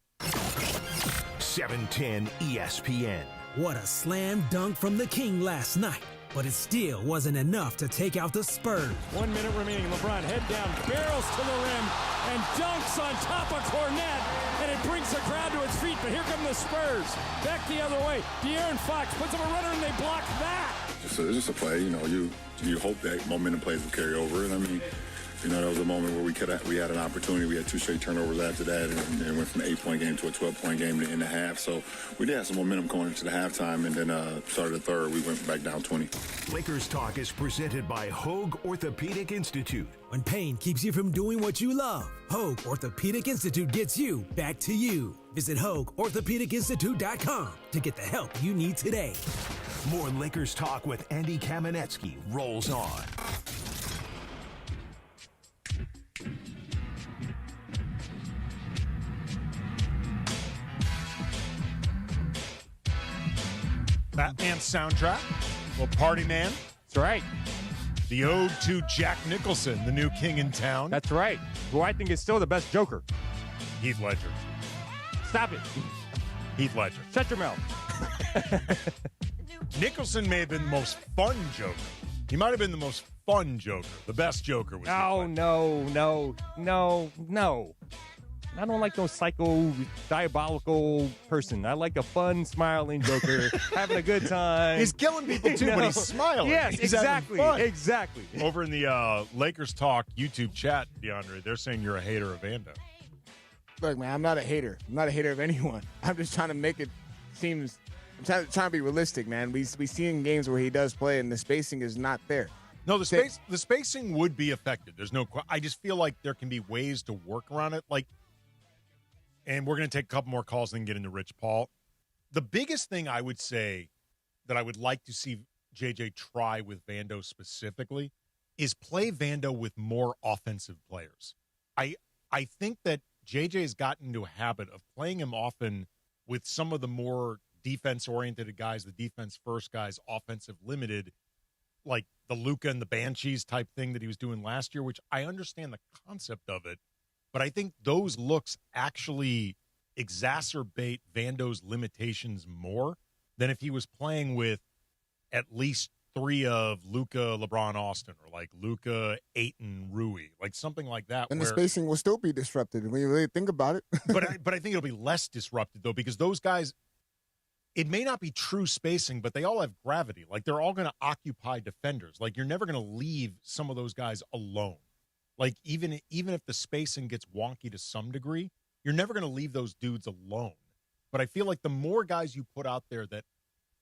710 ESPN. What a slam dunk from the King last night. But it still wasn't enough to take out the Spurs. 1 minute remaining. LeBron head down, barrels to the rim, and dunks on top of Cornette. And it brings the crowd to its feet. But here come the Spurs. Back the other way. De'Aaron Fox puts up a runner, and they block that. So it's just a play. You know, you hope that momentum plays will carry over. And I mean, You know, there was a moment where we had an opportunity. We had 2 straight turnovers after that, and went from an 8-point game to a 12-point game in the half. So we did have some momentum going into the halftime, and then started the third. We went back down 20. Lakers Talk is presented by Hogue Orthopedic Institute. When pain keeps you from doing what you love, Hogue Orthopedic Institute gets you back to you. Visit HogueOrthopedicInstitute.com to get the help you need today. More Lakers Talk with Andy Kamenetsky rolls on. Batman soundtrack. Well, Party Man. That's right. The ode to Jack Nicholson, the new king in town. That's right. Who I think is still the best Joker. Heath Ledger. Stop it. Heath Ledger. Shut your mouth. Nicholson may have been the most fun Joker. He might have been the most fun Joker. The best Joker was. No. I don't like no psycho, diabolical person. I like a fun, smiling Joker, having a good time. He's killing people too, but he's smiling. Yes, He's having fun. Exactly. Over in the Lakers Talk YouTube chat, DeAndre, they're saying you're a hater of Vando. Look, man, I'm not a hater. I'm not a hater of anyone. I'm just trying to make it seem. I'm trying to be realistic, man. We see in games where he does play, and the spacing is not there. No, the spacing would be affected. There's no. I just feel like there can be ways to work around it, like. And we're going to take a couple more calls and then get into Rich Paul. The biggest thing I would say that I would like to see JJ try with Vando specifically is play Vando with more offensive players. I think that JJ has gotten into a habit of playing him often with some of the more defense-oriented guys, the defense-first guys, offensive-limited, like the Luka and the Banshees type thing that he was doing last year, which I understand the concept of it. But I think those looks actually exacerbate Vando's limitations more than if he was playing with at least 3 of Luka, LeBron, Austin, or like Luka, Ayton, Rui, like something like that. And the spacing will still be disrupted when you really think about it. but I think it'll be less disrupted, though, because those guys, it may not be true spacing, but they all have gravity. Like, they're all going to occupy defenders. Like, you're never going to leave some of those guys alone. Like, even if the spacing gets wonky to some degree, you're never going to leave those dudes alone. But I feel like the more guys you put out there that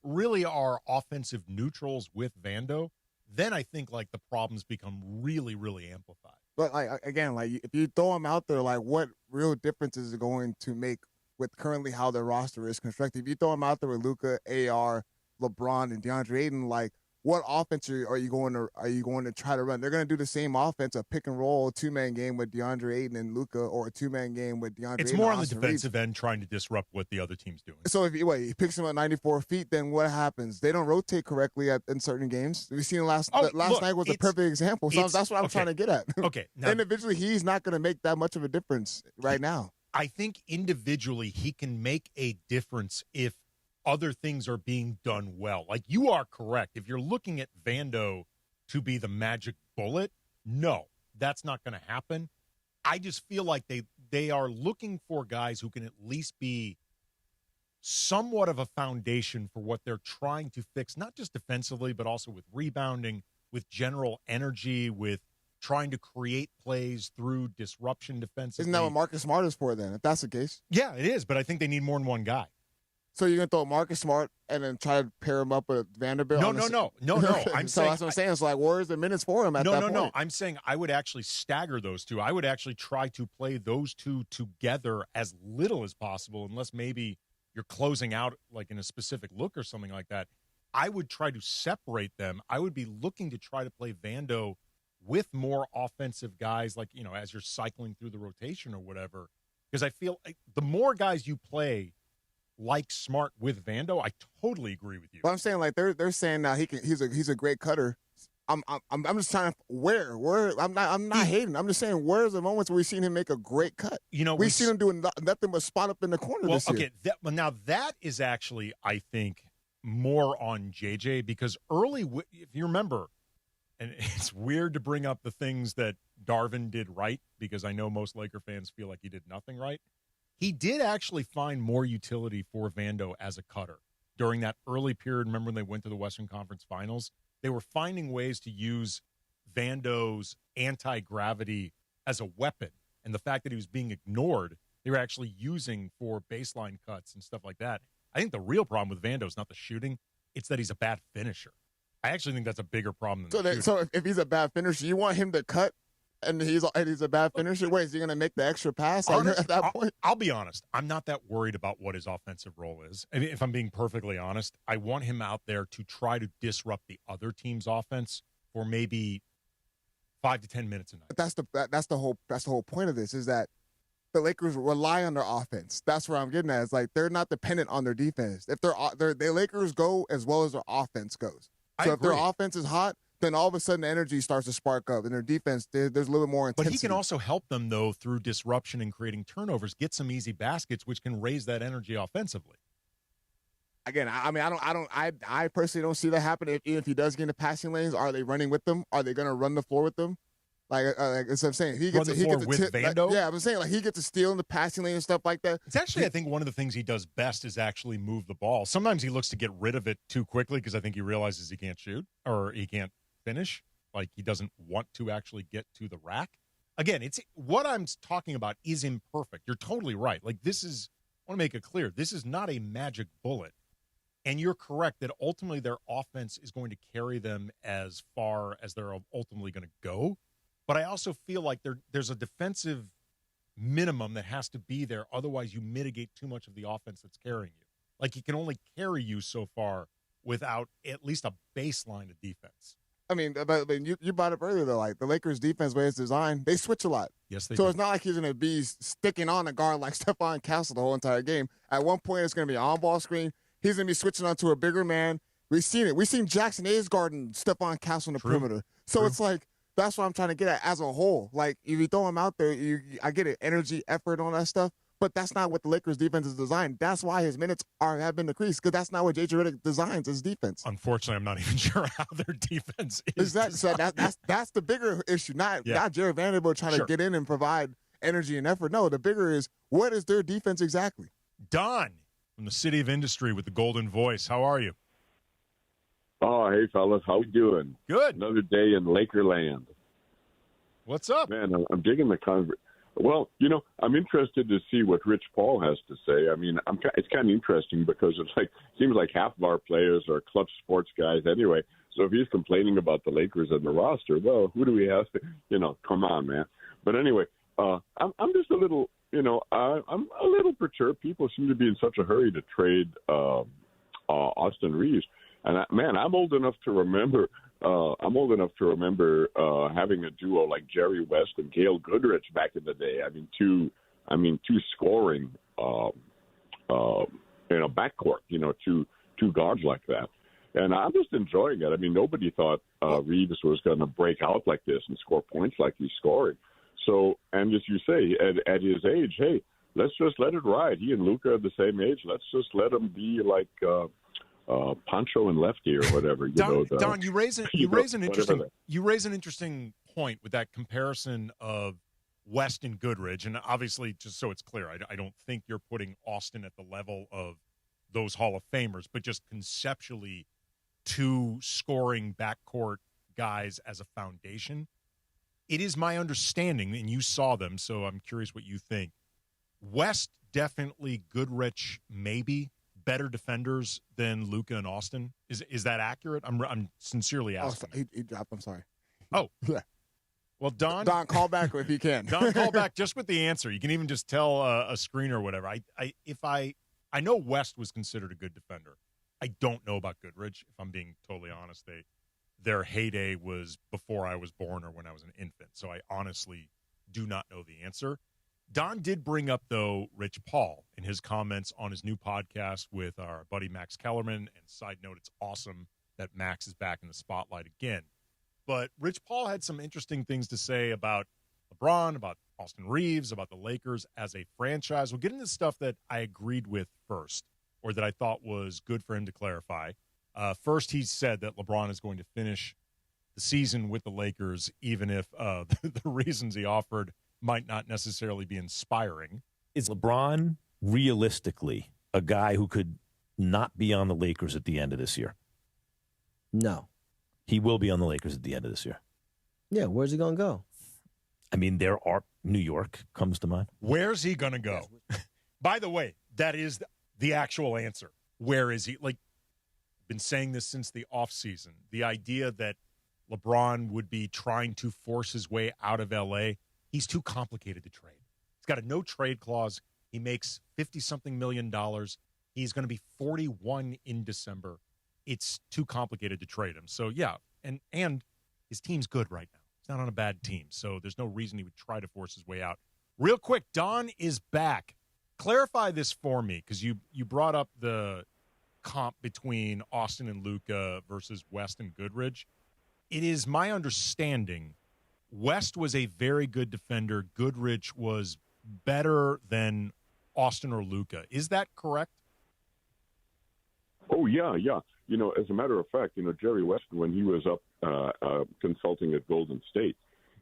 really are offensive neutrals with Vando, then I think, like, the problems become really, really amplified. But, like, again, like, if you throw them out there, like, what real difference is it going to make with currently how their roster is constructed? If you throw them out there with Luka, AR, LeBron, and DeAndre Ayton, like, what offense are you going to try to run? They're going to do the same offense, a pick and roll 2-man game with DeAndre Ayton and Luka, or a 2-man game with DeAndre. It's Ayton more and on the defensive end trying to disrupt what the other team's doing. So if he picks him at 94 feet, then what happens? They don't rotate correctly in certain games. We've seen last night was a perfect example. So that's what I'm trying to get at. Okay, now, individually, he's not going to make that much of a difference right now. I think individually he can make a difference if other things are being done well. Like, you are correct. If you're looking at Vando to be the magic bullet, no, that's not going to happen. I just feel like they are looking for guys who can at least be somewhat of a foundation for what they're trying to fix, not just defensively, but also with rebounding, with general energy, with trying to create plays through disruption defensively. Isn't that what Marcus Smart is for then, if that's the case? Yeah, it is, but I think they need more than one guy. So you're going to throw Marcus Smart and then try to pair him up with Vanderbilt? No. I'm saying, that's what I'm saying. It's like, where's the minutes for him at that point? No. I'm saying I would actually stagger those two. I would actually try to play those two together as little as possible, unless maybe you're closing out like in a specific look or something like that. I would try to separate them. I would be looking to try to play Vando with more offensive guys, like, you know, as you're cycling through the rotation or whatever. Because I feel like the more guys you play like Smart with Vando, I totally agree with you. But I'm saying, like, they're saying now he's a great cutter. I'm just trying to where I'm not hating. I'm just saying, where's the moments where we've seen him make a great cut? You know, we've seen him doing nothing but spot up in the corner this year. Now that is actually, I think, more on JJ, because early, if you remember, and it's weird to bring up the things that Darvin did right, because I know most Laker fans feel like he did nothing right. He did actually find more utility for Vando as a cutter during that early period. Remember when they went to the Western Conference Finals? They were finding ways to use Vando's anti-gravity as a weapon, and the fact that he was being ignored, they were actually using for baseline cuts and stuff like that. I think the real problem with Vando is not the shooting; it's that he's a bad finisher. I actually think that's a bigger problem than the shooting. So if he's a bad finisher, you want him to cut, and he's a bad finisher. Wait, is he going to make the extra pass at that point? I'll be honest. I'm not that worried about what his offensive role is. I mean, if I'm being perfectly honest, I want him out there to try to disrupt the other team's offense for maybe 5 to 10 minutes a night. But that's the whole point of this is that the Lakers rely on their offense. That's where I'm getting at. It's like they're not dependent on their defense. If the Lakers go as well as their offense goes. So if their offense is hot, then all of a sudden the energy starts to spark up. And their defense, there's a little bit more intensity. But he can also help them, though, through disruption and creating turnovers, get some easy baskets, which can raise that energy offensively. Again, I personally don't see that happen. If he does get into passing lanes, are they running with them? Are they going to run the floor with them? Like that's what I'm saying. He gets with Vando? I'm saying he gets a steal in the passing lane and stuff like that. It's actually, I think, one of the things he does best is actually move the ball. Sometimes he looks to get rid of it too quickly because I think he realizes he can't shoot or he can't finish. Like he doesn't want to actually get to the rack. Again, it's what I'm talking about is imperfect. You're totally right. Like I want to make it clear. This is not a magic bullet. And you're correct that ultimately their offense is going to carry them as far as they're ultimately going to go. But I also feel like there's a defensive minimum that has to be there. Otherwise, you mitigate too much of the offense that's carrying you. Like he can only carry you so far without at least a baseline of defense. I mean, but you brought up earlier, though, like the Lakers' defense, way it's designed, they switch a lot. Yes, they do. So it's not like he's going to be sticking on a guard like Stephon Castle the whole entire game. At one point, it's going to be an on-ball screen. He's going to be switching onto a bigger man. We've seen it. We've seen Jackson Hayes guarding Stephon Castle on the perimeter. So it's like, that's what I'm trying to get at as a whole. Like, if you throw him out there, I get it, energy, effort, on that stuff. But that's not what the Lakers' defense is designed. That's why his minutes have been decreased, because that's not what J.J. Redick designs his defense. Unfortunately, I'm not even sure how their defense is. So that's the bigger issue, not Jared Vanderbilt trying to get in and provide energy and effort. No, the bigger is, what is their defense exactly? Don from the City of Industry with the Golden Voice. How are you? Oh, hey, fellas. How we doing? Good. Another day in Lakerland. What's up? Man, I'm digging the conversation. Well, I'm interested to see what Rich Paul has to say. I mean, it's kind of interesting because seems like half of our players are clutch sports guys anyway. So if he's complaining about the Lakers and the roster, well, who do we have to, come on, man. But anyway, I'm just a little, I'm a little perturbed. People seem to be in such a hurry to trade Austin Reeves. And I'm old enough to remember. Having a duo like Jerry West and Gail Goodrich back in the day. Two scoring, backcourt. Two guards like that. And I'm just enjoying it. I mean, nobody thought Reeves was going to break out like this and score points like he's scoring. So, and as you say, at his age, hey, let's just let it ride. He and Luka are the same age. Let's just let him be like Pancho and Lefty or whatever. Don, you raise an interesting point with that comparison of West and Goodrich, and obviously, just so it's clear, I don't think you're putting Austin at the level of those Hall of Famers, but just conceptually, two scoring backcourt guys as a foundation. It is my understanding, and you saw them, so I'm curious what you think. West definitely, Goodrich maybe. Better defenders than Luka and Austin. Is that accurate? I'm sincerely asking. Oh, he dropped. I'm sorry. Oh, yeah. Well, Don, call back if you can. Don, call back just with the answer. You can even just tell a screener or whatever. I know West was considered a good defender. I don't know about Goodrich. If I'm being totally honest, their heyday was before I was born or when I was an infant. So I honestly do not know the answer. Don did bring up, though, Rich Paul in his comments on his new podcast with our buddy Max Kellerman. And side note, it's awesome that Max is back in the spotlight again. But Rich Paul had some interesting things to say about LeBron, about Austin Reeves, about the Lakers as a franchise. We'll get into stuff that I agreed with first, or that I thought was good for him to clarify. First, he said that LeBron is going to finish the season with the Lakers, even if the reasons he offered might not necessarily be inspiring. Is LeBron realistically a guy who could not be on the Lakers at the end of this year? No. He will be on the Lakers at the end of this year. Yeah, where's he going to go? I mean, there are New York comes to mind. Where's he going to go? By the way, that is the actual answer. Where is he? Like, been saying this since the offseason. The idea that LeBron would be trying to force his way out of L.A., he's too complicated to trade. He's got a no-trade clause. He makes $50-something million. He's going to be 41 in December. It's too complicated to trade him. So, yeah, and his team's good right now. He's not on a bad team, so there's no reason he would try to force his way out. Real quick, Don is back. Clarify this for me, because you brought up the comp between Austin and Luka versus West and Goodrich. It is my understanding West was a very good defender. Goodrich was better than Austin or Luka. Is that correct? Oh, yeah. You know, as a matter of fact, you know, Jerry West, when he was up consulting at Golden State,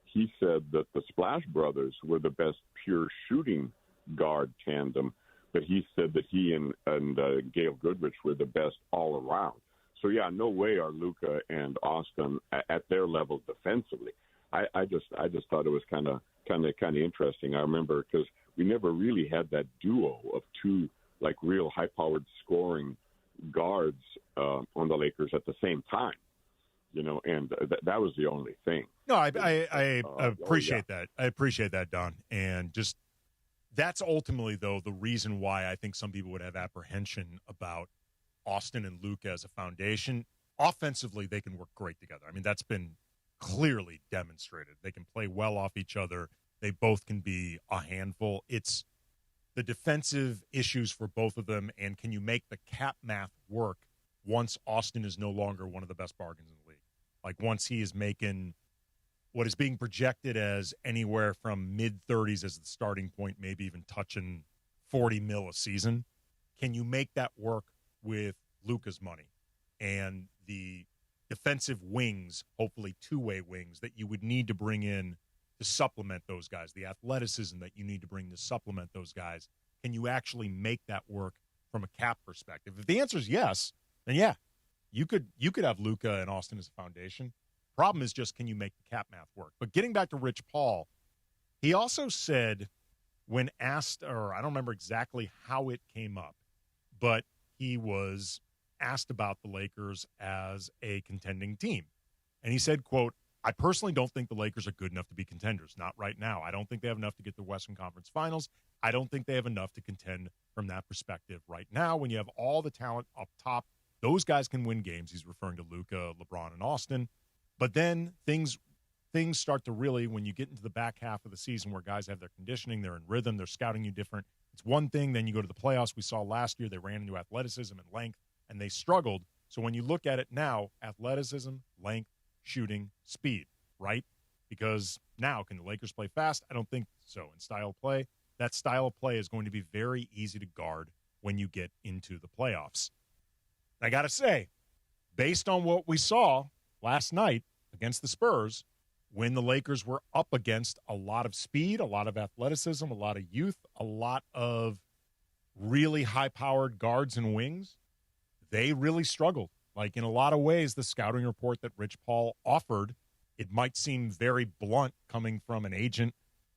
he said that the Splash Brothers were the best pure shooting guard tandem, but he said that he and Gail Goodrich were the best all around. So, yeah, no way are Luka and Austin at their level defensively. I just thought it was kind of interesting. I remember because we never really had that duo of two like real high-powered scoring guards on the Lakers at the same time, you know, and that was the only thing. No, I appreciate that. I appreciate that, Don. And just that's ultimately, though, the reason why I think some people would have apprehension about Austin and Luka as a foundation. Offensively, they can work great together. I mean, that's been clearly demonstrated. They can play well off each other. They both can be a handful. It's the defensive issues for both of them, and can you make the cap math work once Austin is no longer one of the best bargains in the league? Like once he is making what is being projected as anywhere from mid-30s as the starting point, maybe even touching $40 million a season, can you make that work with Luka's money and the defensive wings, hopefully two-way wings, that you would need to bring in to supplement those guys, the athleticism that you need to bring to supplement those guys? Can you actually make that work from a cap perspective? If the answer is yes, then yeah, you could have Luka and Austin as a foundation. Problem is just, can you make the cap math work? But getting back to Rich Paul, he also said when asked, or I don't remember exactly how it came up, but he was asked about the Lakers as a contending team. And he said, quote, "I personally don't think the Lakers are good enough to be contenders. Not right now. I don't think they have enough to get to the Western Conference Finals. I don't think they have enough to contend from that perspective right now. When you have all the talent up top, those guys can win games." He's referring to Luka, LeBron, and Austin. But then things start to really, when you get into the back half of the season where guys have their conditioning, they're in rhythm, they're scouting you different. It's one thing. Then you go to the playoffs. We saw last year they ran into athleticism and length, and they struggled. So when you look at it now, athleticism, length, shooting, speed, right? Because now, can the Lakers play fast? I don't think so. In style of play, that style of play is going to be very easy to guard when you get into the playoffs. I got to say, based on what we saw last night against the Spurs, when the Lakers were up against a lot of speed, a lot of athleticism, a lot of youth, a lot of really high-powered guards and wings, they really struggled. Like, in a lot of ways, the scouting report that Rich Paul offered, it might seem very blunt coming from an agent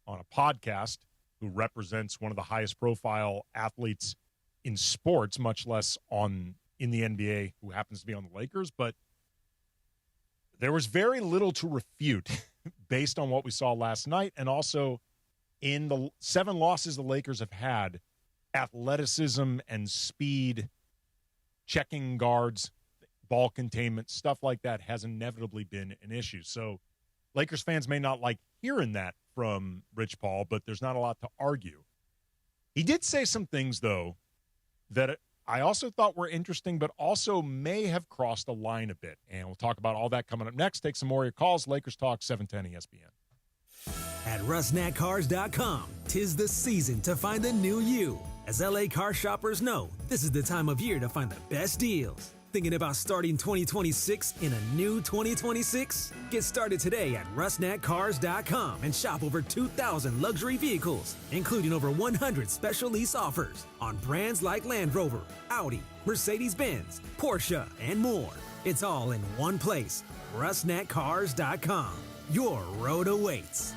on a podcast who represents one of the highest-profile athletes in sports, much less in the NBA, who happens to be on the Lakers, but there was very little to refute based on what we saw last night, and also in the 7 losses the Lakers have had, athleticism and speed, checking guards, ball containment, stuff like that has inevitably been an issue. So Lakers fans may not like hearing that from Rich Paul, but there's not a lot to argue. He did say some things, though, that I also thought were interesting, but also may have crossed a line a bit. And we'll talk about all that coming up next. Take some more of your calls. Lakers Talk, 710 ESPN. At RussNatCars.com, 'tis the season to find the new you. As LA car shoppers know, this is the time of year to find the best deals. Thinking about starting 2026 in a new 2026? Get started today at RussNatCars.com and shop over 2,000 luxury vehicles, including over 100 special lease offers on brands like Land Rover, Audi, Mercedes-Benz, Porsche, and more. It's all in one place, RussNatCars.com. your road awaits.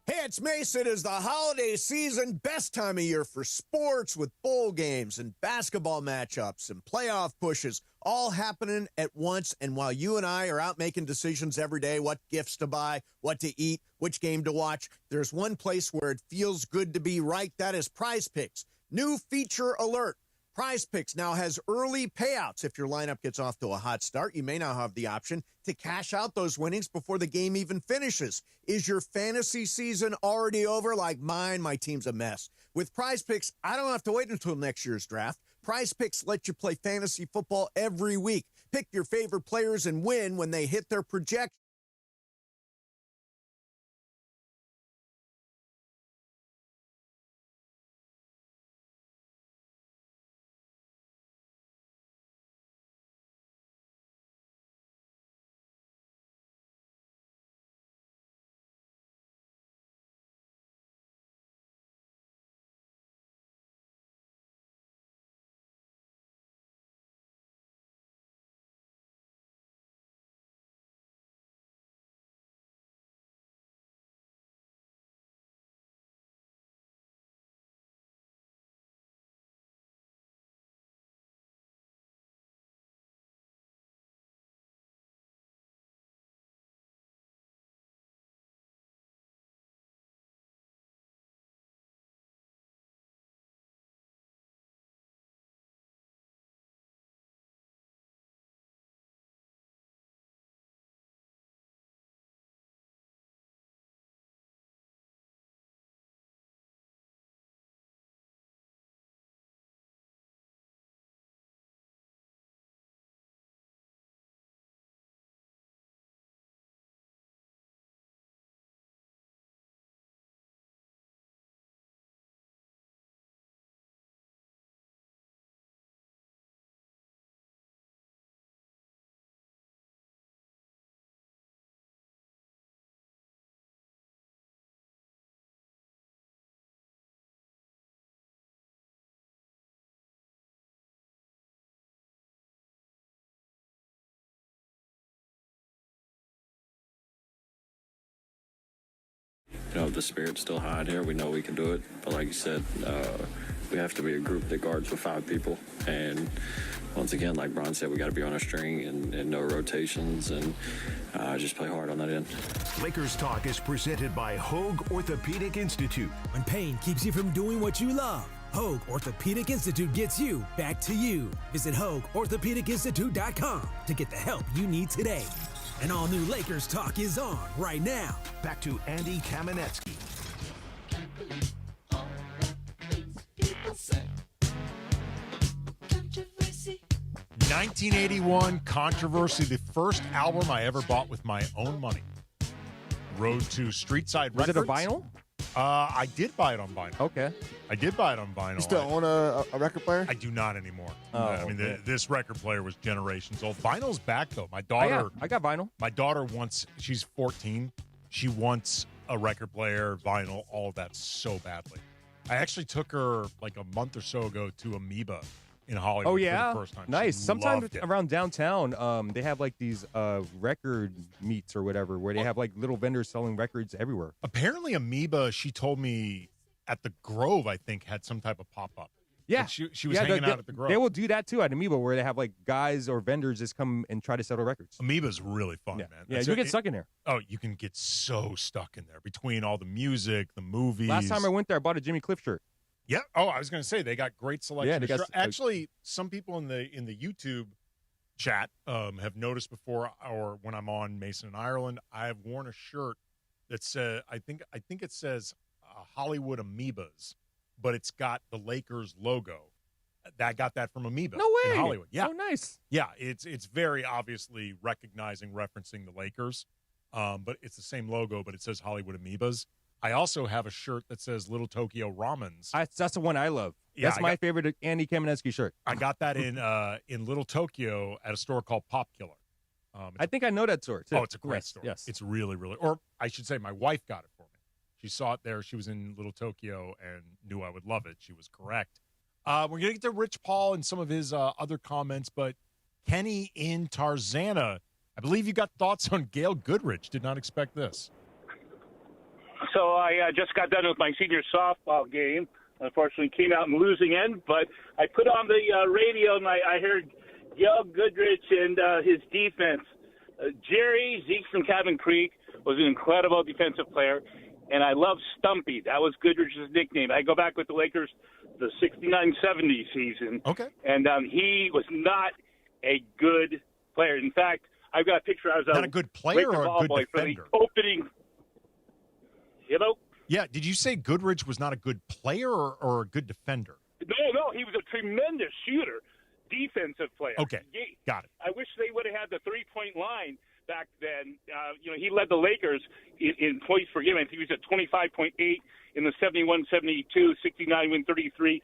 Hey, it's Mason. It is the holiday season, best time of year for sports with bowl games and basketball matchups and playoff pushes all happening at once. And while you and I are out making decisions every day, what gifts to buy, what to eat, which game to watch, there's one place where it feels good to be right. That is Prize Picks. New feature alert. Prize Picks now has early payouts. If your lineup gets off to a hot start, you may now have the option to cash out those winnings before the game even finishes. Is your fantasy season already over like mine? My team's a mess. With Prize Picks, I don't have to wait until next year's draft. Prize Picks let you play fantasy football every week. Pick your favorite players and win when they hit their projection. You know, the spirit's still high in here. We know we can do it. But like you said, we have to be a group that guards with 5 people. And once again, like Brian said, we got to be on a string and no rotations and just play hard on that end. Lakers Talk is presented by Hoag Orthopedic Institute. When pain keeps you from doing what you love, Hoag Orthopedic Institute gets you back to you. Visit HoagOrthopedicInstitute.com to get the help you need today. And all new Lakers Talk is on right now. Back to Andy Kamenetsky. 1981 Controversy, the first album I ever bought with my own money. Road to Streetside Was Records. it a vinyl? I did buy it on vinyl. Okay. I did buy it on vinyl. You still own a record player? I do not anymore. Oh, I mean, okay. this record player was generations old. Vinyl's back, though. My daughter... I got vinyl. My daughter wants... She's 14. She wants a record player, vinyl, all of that so badly. I actually took her like a month or so ago to Amoeba in Hollywood Oh, yeah? for the first time. Nice. She Sometimes loved it. around downtown, they have like these record meets or whatever where they have like little vendors selling records everywhere. Apparently, Amoeba, she told me at the Grove, I think, had some type of pop-up. Yeah. Like she was hanging out at the Grove. They will do that too at Amoeba where they have like guys or vendors just come and try to settle records. Amoeba's really fun, man. Yeah, you get stuck in there. Oh, you can get so stuck in there between all the music, the movies. Last time I went there, I bought a Jimmy Cliff shirt. Yeah. Oh, I was going to say they got great selection. Yeah, they got Actually, some people in the YouTube chat have noticed before, or when I'm on Mason and Ireland, I have worn a shirt that says I think it says Hollywood Amoebas, but it's got the Lakers logo. I got that from Amoeba. No way. In Hollywood. Yeah. Oh, nice. Yeah, it's very obviously referencing the Lakers, but it's the same logo, but it says Hollywood Amoebas. I also have a shirt that says Little Tokyo Ramens. That's the one I love. Yeah, That's my favorite Andy Kamenetsky shirt. I got that in Little Tokyo at a store called Pop Killer. I think I know that store, too. Oh, it's a great store. Yes. It's really, really, or I should say my wife got it for me. She saw it there. She was in Little Tokyo and knew I would love it. She was correct. We're going to get to Rich Paul and some of his other comments, but Kenny in Tarzana, I believe you got thoughts on Gail Goodrich. Did not expect this. So I just got done with my senior softball game. Unfortunately, came out in losing end, but I put on the radio and I heard Gail Goodrich and his defense. Jerry Zeke from Cabin Creek was an incredible defensive player, and I love Stumpy. That was Goodrich's nickname. I go back with the Lakers, the 69-70 season. Okay. And he was not a good player. In fact, I've got a picture. I was not a good player or a good defender? For the opening. Hello? Yeah, did you say Goodrich was not a good player or a good defender? No, he was a tremendous shooter, defensive player. Okay, got it. I wish they would have had the three-point line back then. He led the Lakers in points per game. I think he was at 25.8 in the 71-72, 69-win, 33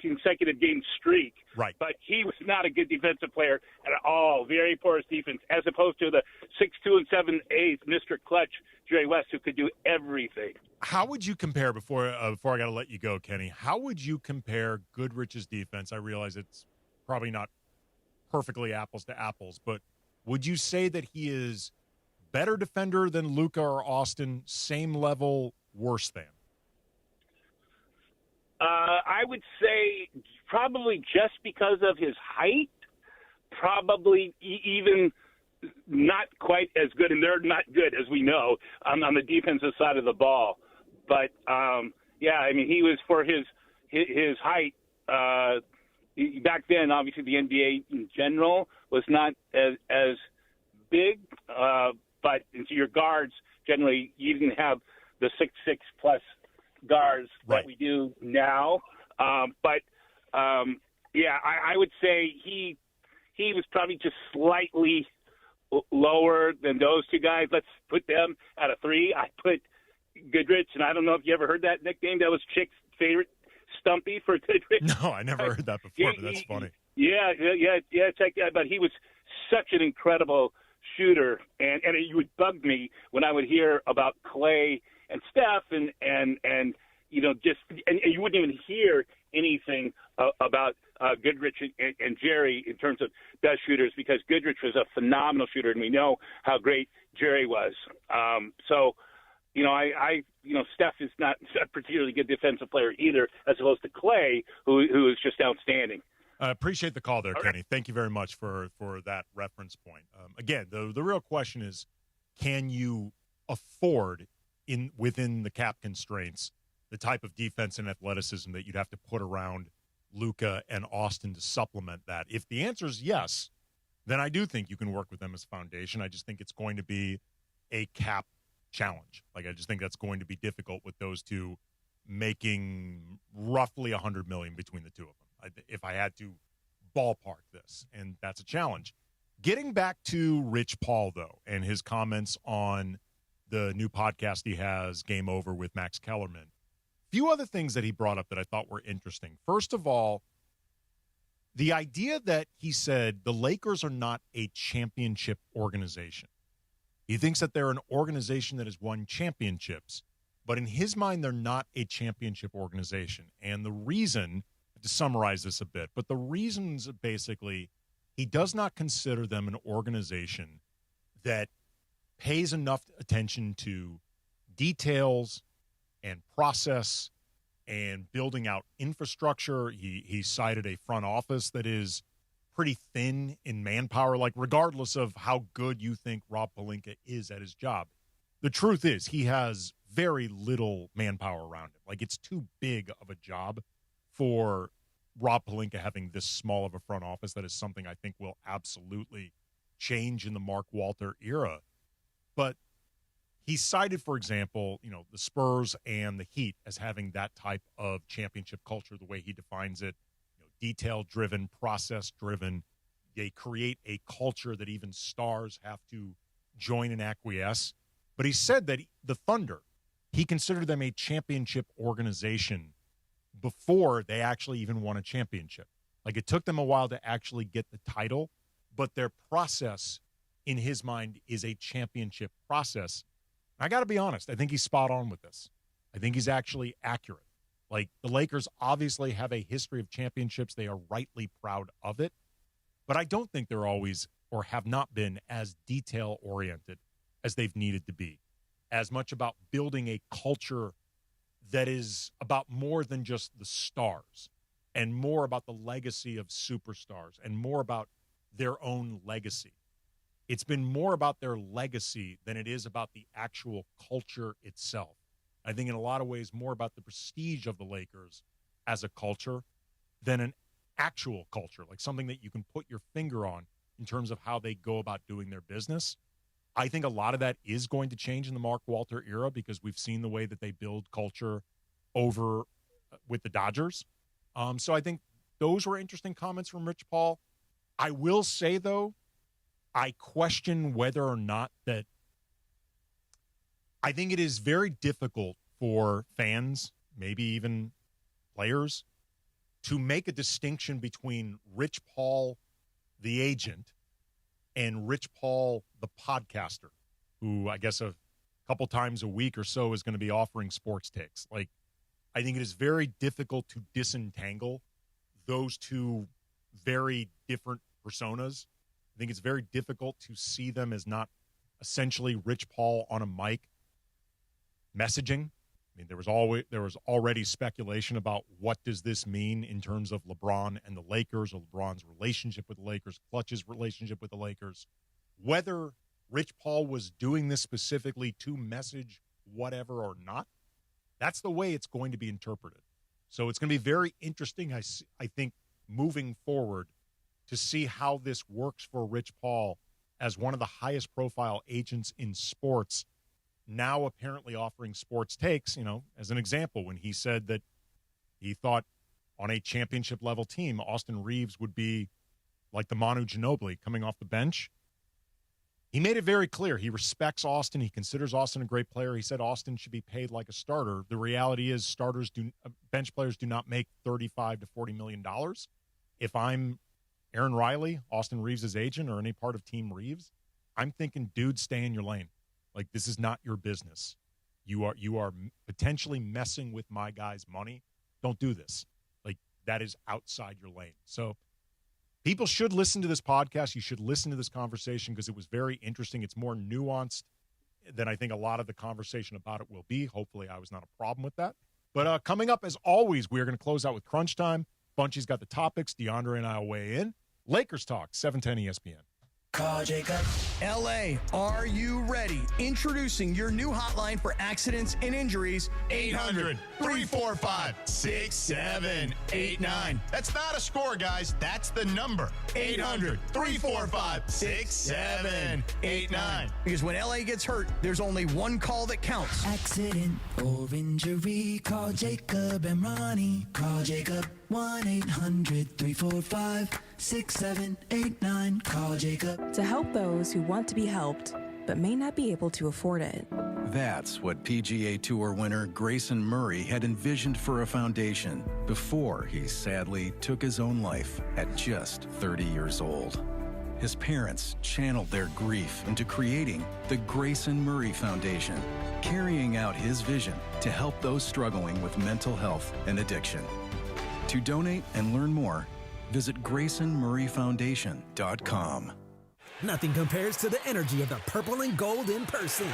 consecutive game streak. Right. But he was not a good defensive player at all. Very porous defense, as opposed to the 6'2" and 7'8" Mr. Clutch, Jerry West, who could do everything. How would you compare, before I got to let you go, Kenny, how would you compare Goodrich's defense? I realize it's probably not perfectly apples to apples, but would you say that he is better defender than Luka or Austin, same level, worse than? I would say probably just because of his height, probably even not quite as good, and they're not good, as we know, on the defensive side of the ball. But, he was, for his height, back then, obviously the NBA in general was not as big, but into your guards, generally, you didn't have the 6'6" plus guards that we do now. I would say he was probably just slightly lower than those two guys. Let's put them at a 3. I put Goodrich, and I don't know if you ever heard that nickname. That was Chick's favorite, Stumpy, for Goodrich. No, I never heard that before, but that's funny. Yeah, check that. But he was such an incredible shooter, and it would bug me when I would hear about Clay and Steph, and you wouldn't even hear anything about Goodrich and Jerry in terms of best shooters, because Goodrich was a phenomenal shooter, and we know how great Jerry was. Steph is not a particularly good defensive player either, as opposed to Clay, who is just outstanding. I appreciate the call there, Kenny. Thank you very much for that reference point. Again, the real question is, can you afford, within the cap constraints, the type of defense and athleticism that you'd have to put around Luka and Austin to supplement that? If the answer is yes, then I do think you can work with them as a foundation. I just think it's going to be a cap challenge. I just think that's going to be difficult with those two making roughly $100 million between the two of them, if I had to ballpark this, and that's a challenge. Getting back to Rich Paul, though, and his comments on the new podcast he has, Game Over with Max Kellerman. Few other things that he brought up that I thought were interesting. First of all, the idea that he said the Lakers are not a championship organization. He thinks that they're an organization that has won championships, but in his mind, they're not a championship organization. And the reason, to summarize this a bit, but the reasons basically, he does not consider them an organization that pays enough attention to details and process and building out infrastructure. He cited a front office that is pretty thin in manpower, regardless of how good you think Rob Pelinka is at his job. The truth is he has very little manpower around him. It's too big of a job for Rob Pelinka having this small of a front office. That is something I think will absolutely change in the Mark Walter era. But he cited, for example, the Spurs and the Heat as having that type of championship culture, the way he defines it, detail-driven, process-driven. They create a culture that even stars have to join and acquiesce. But he said that the Thunder, he considered them a championship organization before they actually even won a championship. It took them a while to actually get the title, but their process, in his mind, is a championship process. I got to be honest, I think he's spot on with this. I think he's actually accurate. The Lakers obviously have a history of championships. They are rightly proud of it. But I don't think they're always or have not been as detail-oriented as they've needed to be, as much about building a culture that is about more than just the stars and more about the legacy of superstars and more about their own legacy. It's been more about their legacy than it is about the actual culture itself. I think in a lot of ways more about the prestige of the Lakers as a culture than an actual culture, like something that you can put your finger on in terms of how they go about doing their business. I think a lot of that is going to change in the Mark Walter era because we've seen the way that they build culture over with the Dodgers. So I think those were interesting comments from Rich Paul. I will say, though, I question whether or not that I think it is very difficult for fans, maybe even players, to make a distinction between Rich Paul, the agent, and Rich Paul, the podcaster, who I guess a couple times a week or so is going to be offering sports takes. Like, I think it is very difficult to disentangle those two very different personas. I think it's very difficult to see them as not essentially Rich Paul on a mic messaging. I mean, there was already speculation about what does this mean in terms of LeBron and the Lakers, or LeBron's relationship with the Lakers, Clutch's relationship with the Lakers. Whether Rich Paul was doing this specifically to message whatever or not, that's the way it's going to be interpreted. So it's going to be very interesting, I think, moving forward to see how this works for Rich Paul as one of the highest profile agents in sports, now apparently offering sports takes. You know, as an example, when he said that he thought on a championship level team, Austin Reeves would be like the Manu Ginobili coming off the bench. He made it very clear he respects Austin. He considers Austin a great player. He said Austin should be paid like a starter. The reality is bench players do not make $35 to $40 million. If I'm Aaron Riley, Austin Reeves' agent, or any part of Team Reeves, I'm thinking, dude, stay in your lane. Like, this is not your business. You are potentially messing with my guy's money. Don't do this. Like, that is outside your lane. So people should listen to this podcast. You should listen to this conversation because it was very interesting. It's more nuanced than I think a lot of the conversation about it will be. Hopefully I was not a problem with that. But coming up, as always, we are going to close out with Crunch Time. Bunchy's got the topics. DeAndre and I will weigh in. Lakers Talk, 710 ESPN. Call Jacob. LA, are you ready? Introducing your new hotline for accidents and injuries. 800-345-6789. That's not a score, guys. That's the number. 800-345-6789. Because when LA gets hurt, there's only one call that counts. Accident or injury, call Jacob and Ronnie. Call Jacob. 1-800-345-6789. Call Jacob. To help those who want to be helped, but may not be able to afford it. That's what PGA Tour winner Grayson Murray had envisioned for a foundation before he sadly took his own life at just 30 years old. His parents channeled their grief into creating the Grayson Murray Foundation, carrying out his vision to help those struggling with mental health and addiction. To donate and learn more, visit GraysonMurrayFoundation.com. Nothing compares to the energy of the purple and gold in person.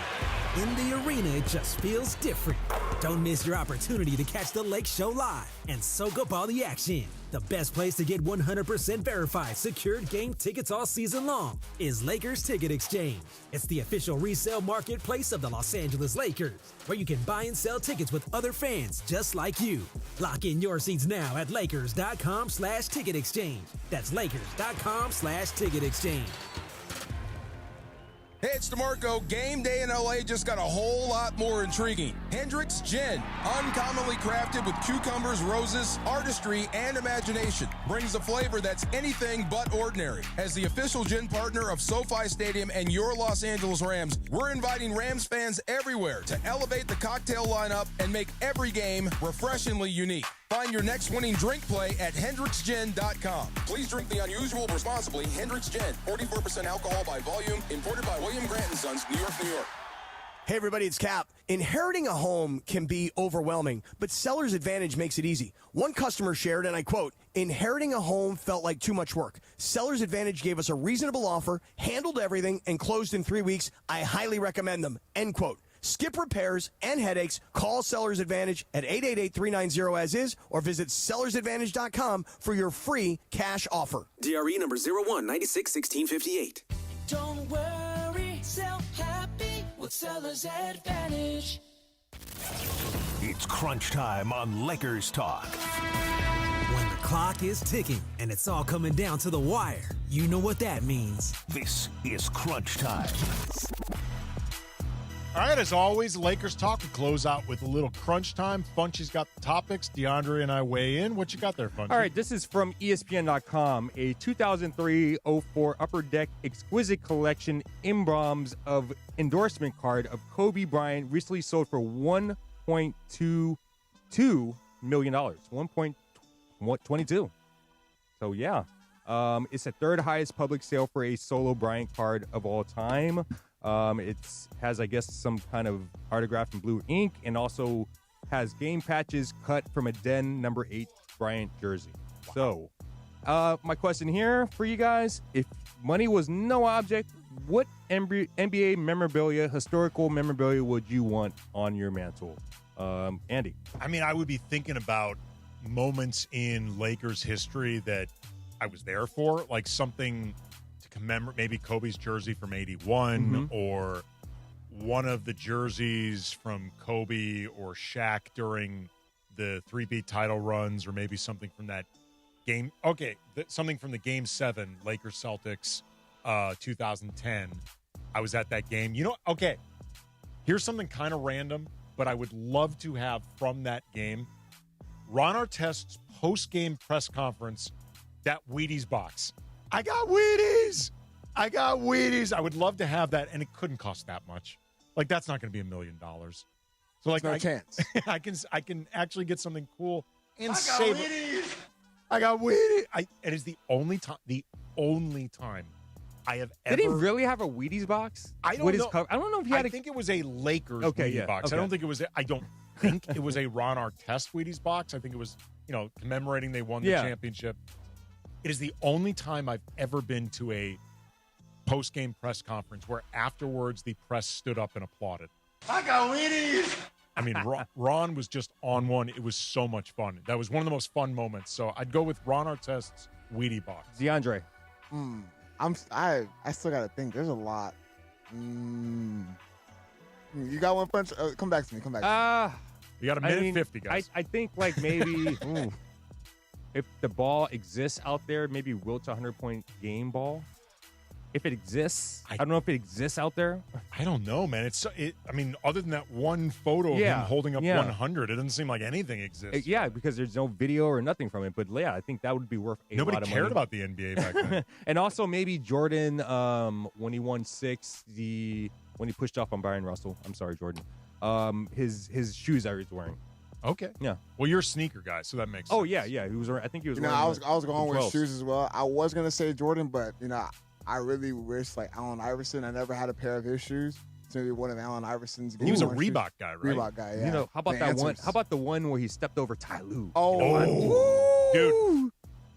In the arena, it just feels different. Don't miss your opportunity to catch the Lake Show live and soak up all the action. The best place to get 100% verified, secured game tickets all season long is Lakers Ticket Exchange. It's the official resale marketplace of the Los Angeles Lakers, where you can buy and sell tickets with other fans just like you. Lock in your seats now at Lakers.com/ticket exchange. That's Lakers.com/ticket exchange. Hey, it's DeMarco. Game day in LA just got a whole lot more intriguing. Hendrick's Gin, uncommonly crafted with cucumbers, roses, artistry, and imagination, brings a flavor that's anything but ordinary. As the official gin partner of SoFi Stadium and your Los Angeles Rams, we're inviting Rams fans everywhere to elevate the cocktail lineup and make every game refreshingly unique. Find your next winning drink play at HendricksGin.com. Please drink the unusual responsibly. Hendrick's Gin, 44% alcohol by volume, imported by William Grant & Sons, New York, New York. Hey, everybody, it's Cap. Inheriting a home can be overwhelming, but Seller's Advantage makes it easy. One customer shared, and I quote, "Inheriting a home felt like too much work. Seller's Advantage gave us a reasonable offer, handled everything, and closed in 3 weeks. I highly recommend them." End quote. Skip repairs and headaches. Call Seller's Advantage at 888-390-AS-IS or visit sellersadvantage.com for your free cash offer. DRE number 01961658. Don't worry, sell happy with Seller's Advantage. It's crunch time on Lakers Talk. When the clock is ticking and it's all coming down to the wire, you know what that means. This is crunch time. All right, as always, Lakers Talk. We close out with a little crunch time. Funchy's got the topics. DeAndre and I weigh in. What you got there, Funchy? All right, this is from ESPN.com. A 2003-04 Upper Deck Exquisite Collection Imbrams of endorsement card of Kobe Bryant recently sold for $1.22 million. 1.22. So, yeah. It's the third highest public sale for a solo Bryant card of all time. It has, I guess, some kind of autograph in blue ink and also has game patches cut from a Den number 8 Bryant jersey. So, my question here for you guys, if money was no object, what NBA memorabilia, historical memorabilia would you want on your mantle? Andy? I mean, I would be thinking about moments in Lakers history that I was there for, like something to commemorate, maybe Kobe's jersey from 81 or one of the jerseys from Kobe or Shaq during the 3-peat title runs, or maybe something from that game. Okay, something from the Game 7, Lakers-Celtics 2010. I was at that game. You know, okay, here's something kind of random, but I would love to have from that game, Ron Artest's post-game press conference, that Wheaties box. I got Wheaties! I would love to have that, and it couldn't cost that much. Like, that's not going to be $1 million. So, like, no chance. I can actually get something cool and save it. I got Wheaties. It is the only time I have ever. Did he really have a Wheaties box? I don't know. I don't know if he had. I think it was a Lakers Wheaties box. Okay. I don't think it was. I don't think it was a Ron Artest Wheaties box. I think it was, commemorating they won the championship. It is the only time I've ever been to a post-game press conference where afterwards the press stood up and applauded. I got Wheaties! I mean, Ron was just on one. It was so much fun. That was one of the most fun moments. So I'd go with Ron Artest's Wheatie box. DeAndre. I still got to think. There's a lot. You got one, Punch? Come back to me. You got a minute 50, guys. I think, like, maybe if the ball exists out there, maybe Wilt's 100-point game ball. If it exists, I don't know if it exists out there. I don't know, man. I mean, other than that one photo of him holding up 100, it doesn't seem like anything exists. Because there's no video or nothing from it. But yeah, I think that would be worth a lot of money. Nobody cared about the NBA back then. And also maybe Jordan, when he won 6, when he pushed off on Byron Russell. I'm sorry, Jordan. His shoes that he was wearing. Okay. Yeah. Well, you're a sneaker guy, so that makes sense. Oh yeah. He was. I think he was. Wearing I was going with 12s. shoes as well. I was gonna say Jordan, but I really wish, like, Allen Iverson. I never had a pair of his shoes. It's maybe one of Allen Iverson's. He was a Reebok guy, right? Reebok guy, yeah. How about that one? How about the one where he stepped over Ty Lue? Dude,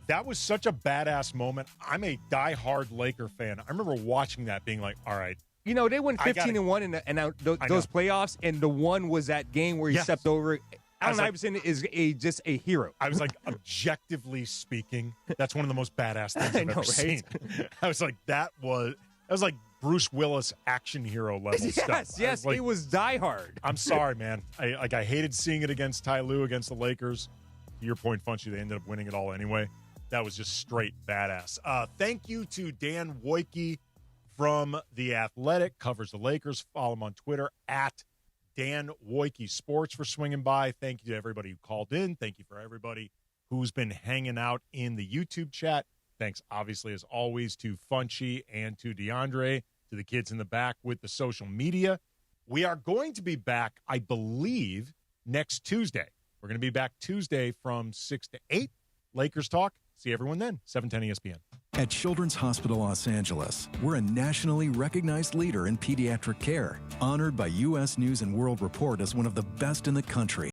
that was such a badass moment. I'm a diehard Laker fan. I remember watching that, being like, all right. They went 15-1 in those playoffs, and the one was that game where he stepped over. Allen Iverson is just a hero. I was like, objectively speaking, that's one of the most badass things I've ever seen. I was like, that was like Bruce Willis action hero level stuff. Yes, it was Die Hard. I'm sorry, man. I hated seeing it against Ty Lue against the Lakers. To your point, Funchy, they ended up winning it all anyway. That was just straight badass. Thank you to Dan Woike from The Athletic, covers the Lakers. Follow him on Twitter at Dan Woike Sports for swinging by. Thank you to everybody who called in. Thank you for everybody who's been hanging out in the YouTube chat. Thanks, obviously, as always, to Funchy and to DeAndre, to the kids in the back with the social media. We are going to be back, I believe, next Tuesday. We're going to be back Tuesday from 6 to 8. Lakers Talk. See everyone then. 710 ESPN. At Children's Hospital Los Angeles, we're a nationally recognized leader in pediatric care, honored by U.S. News & World Report as one of the best in the country.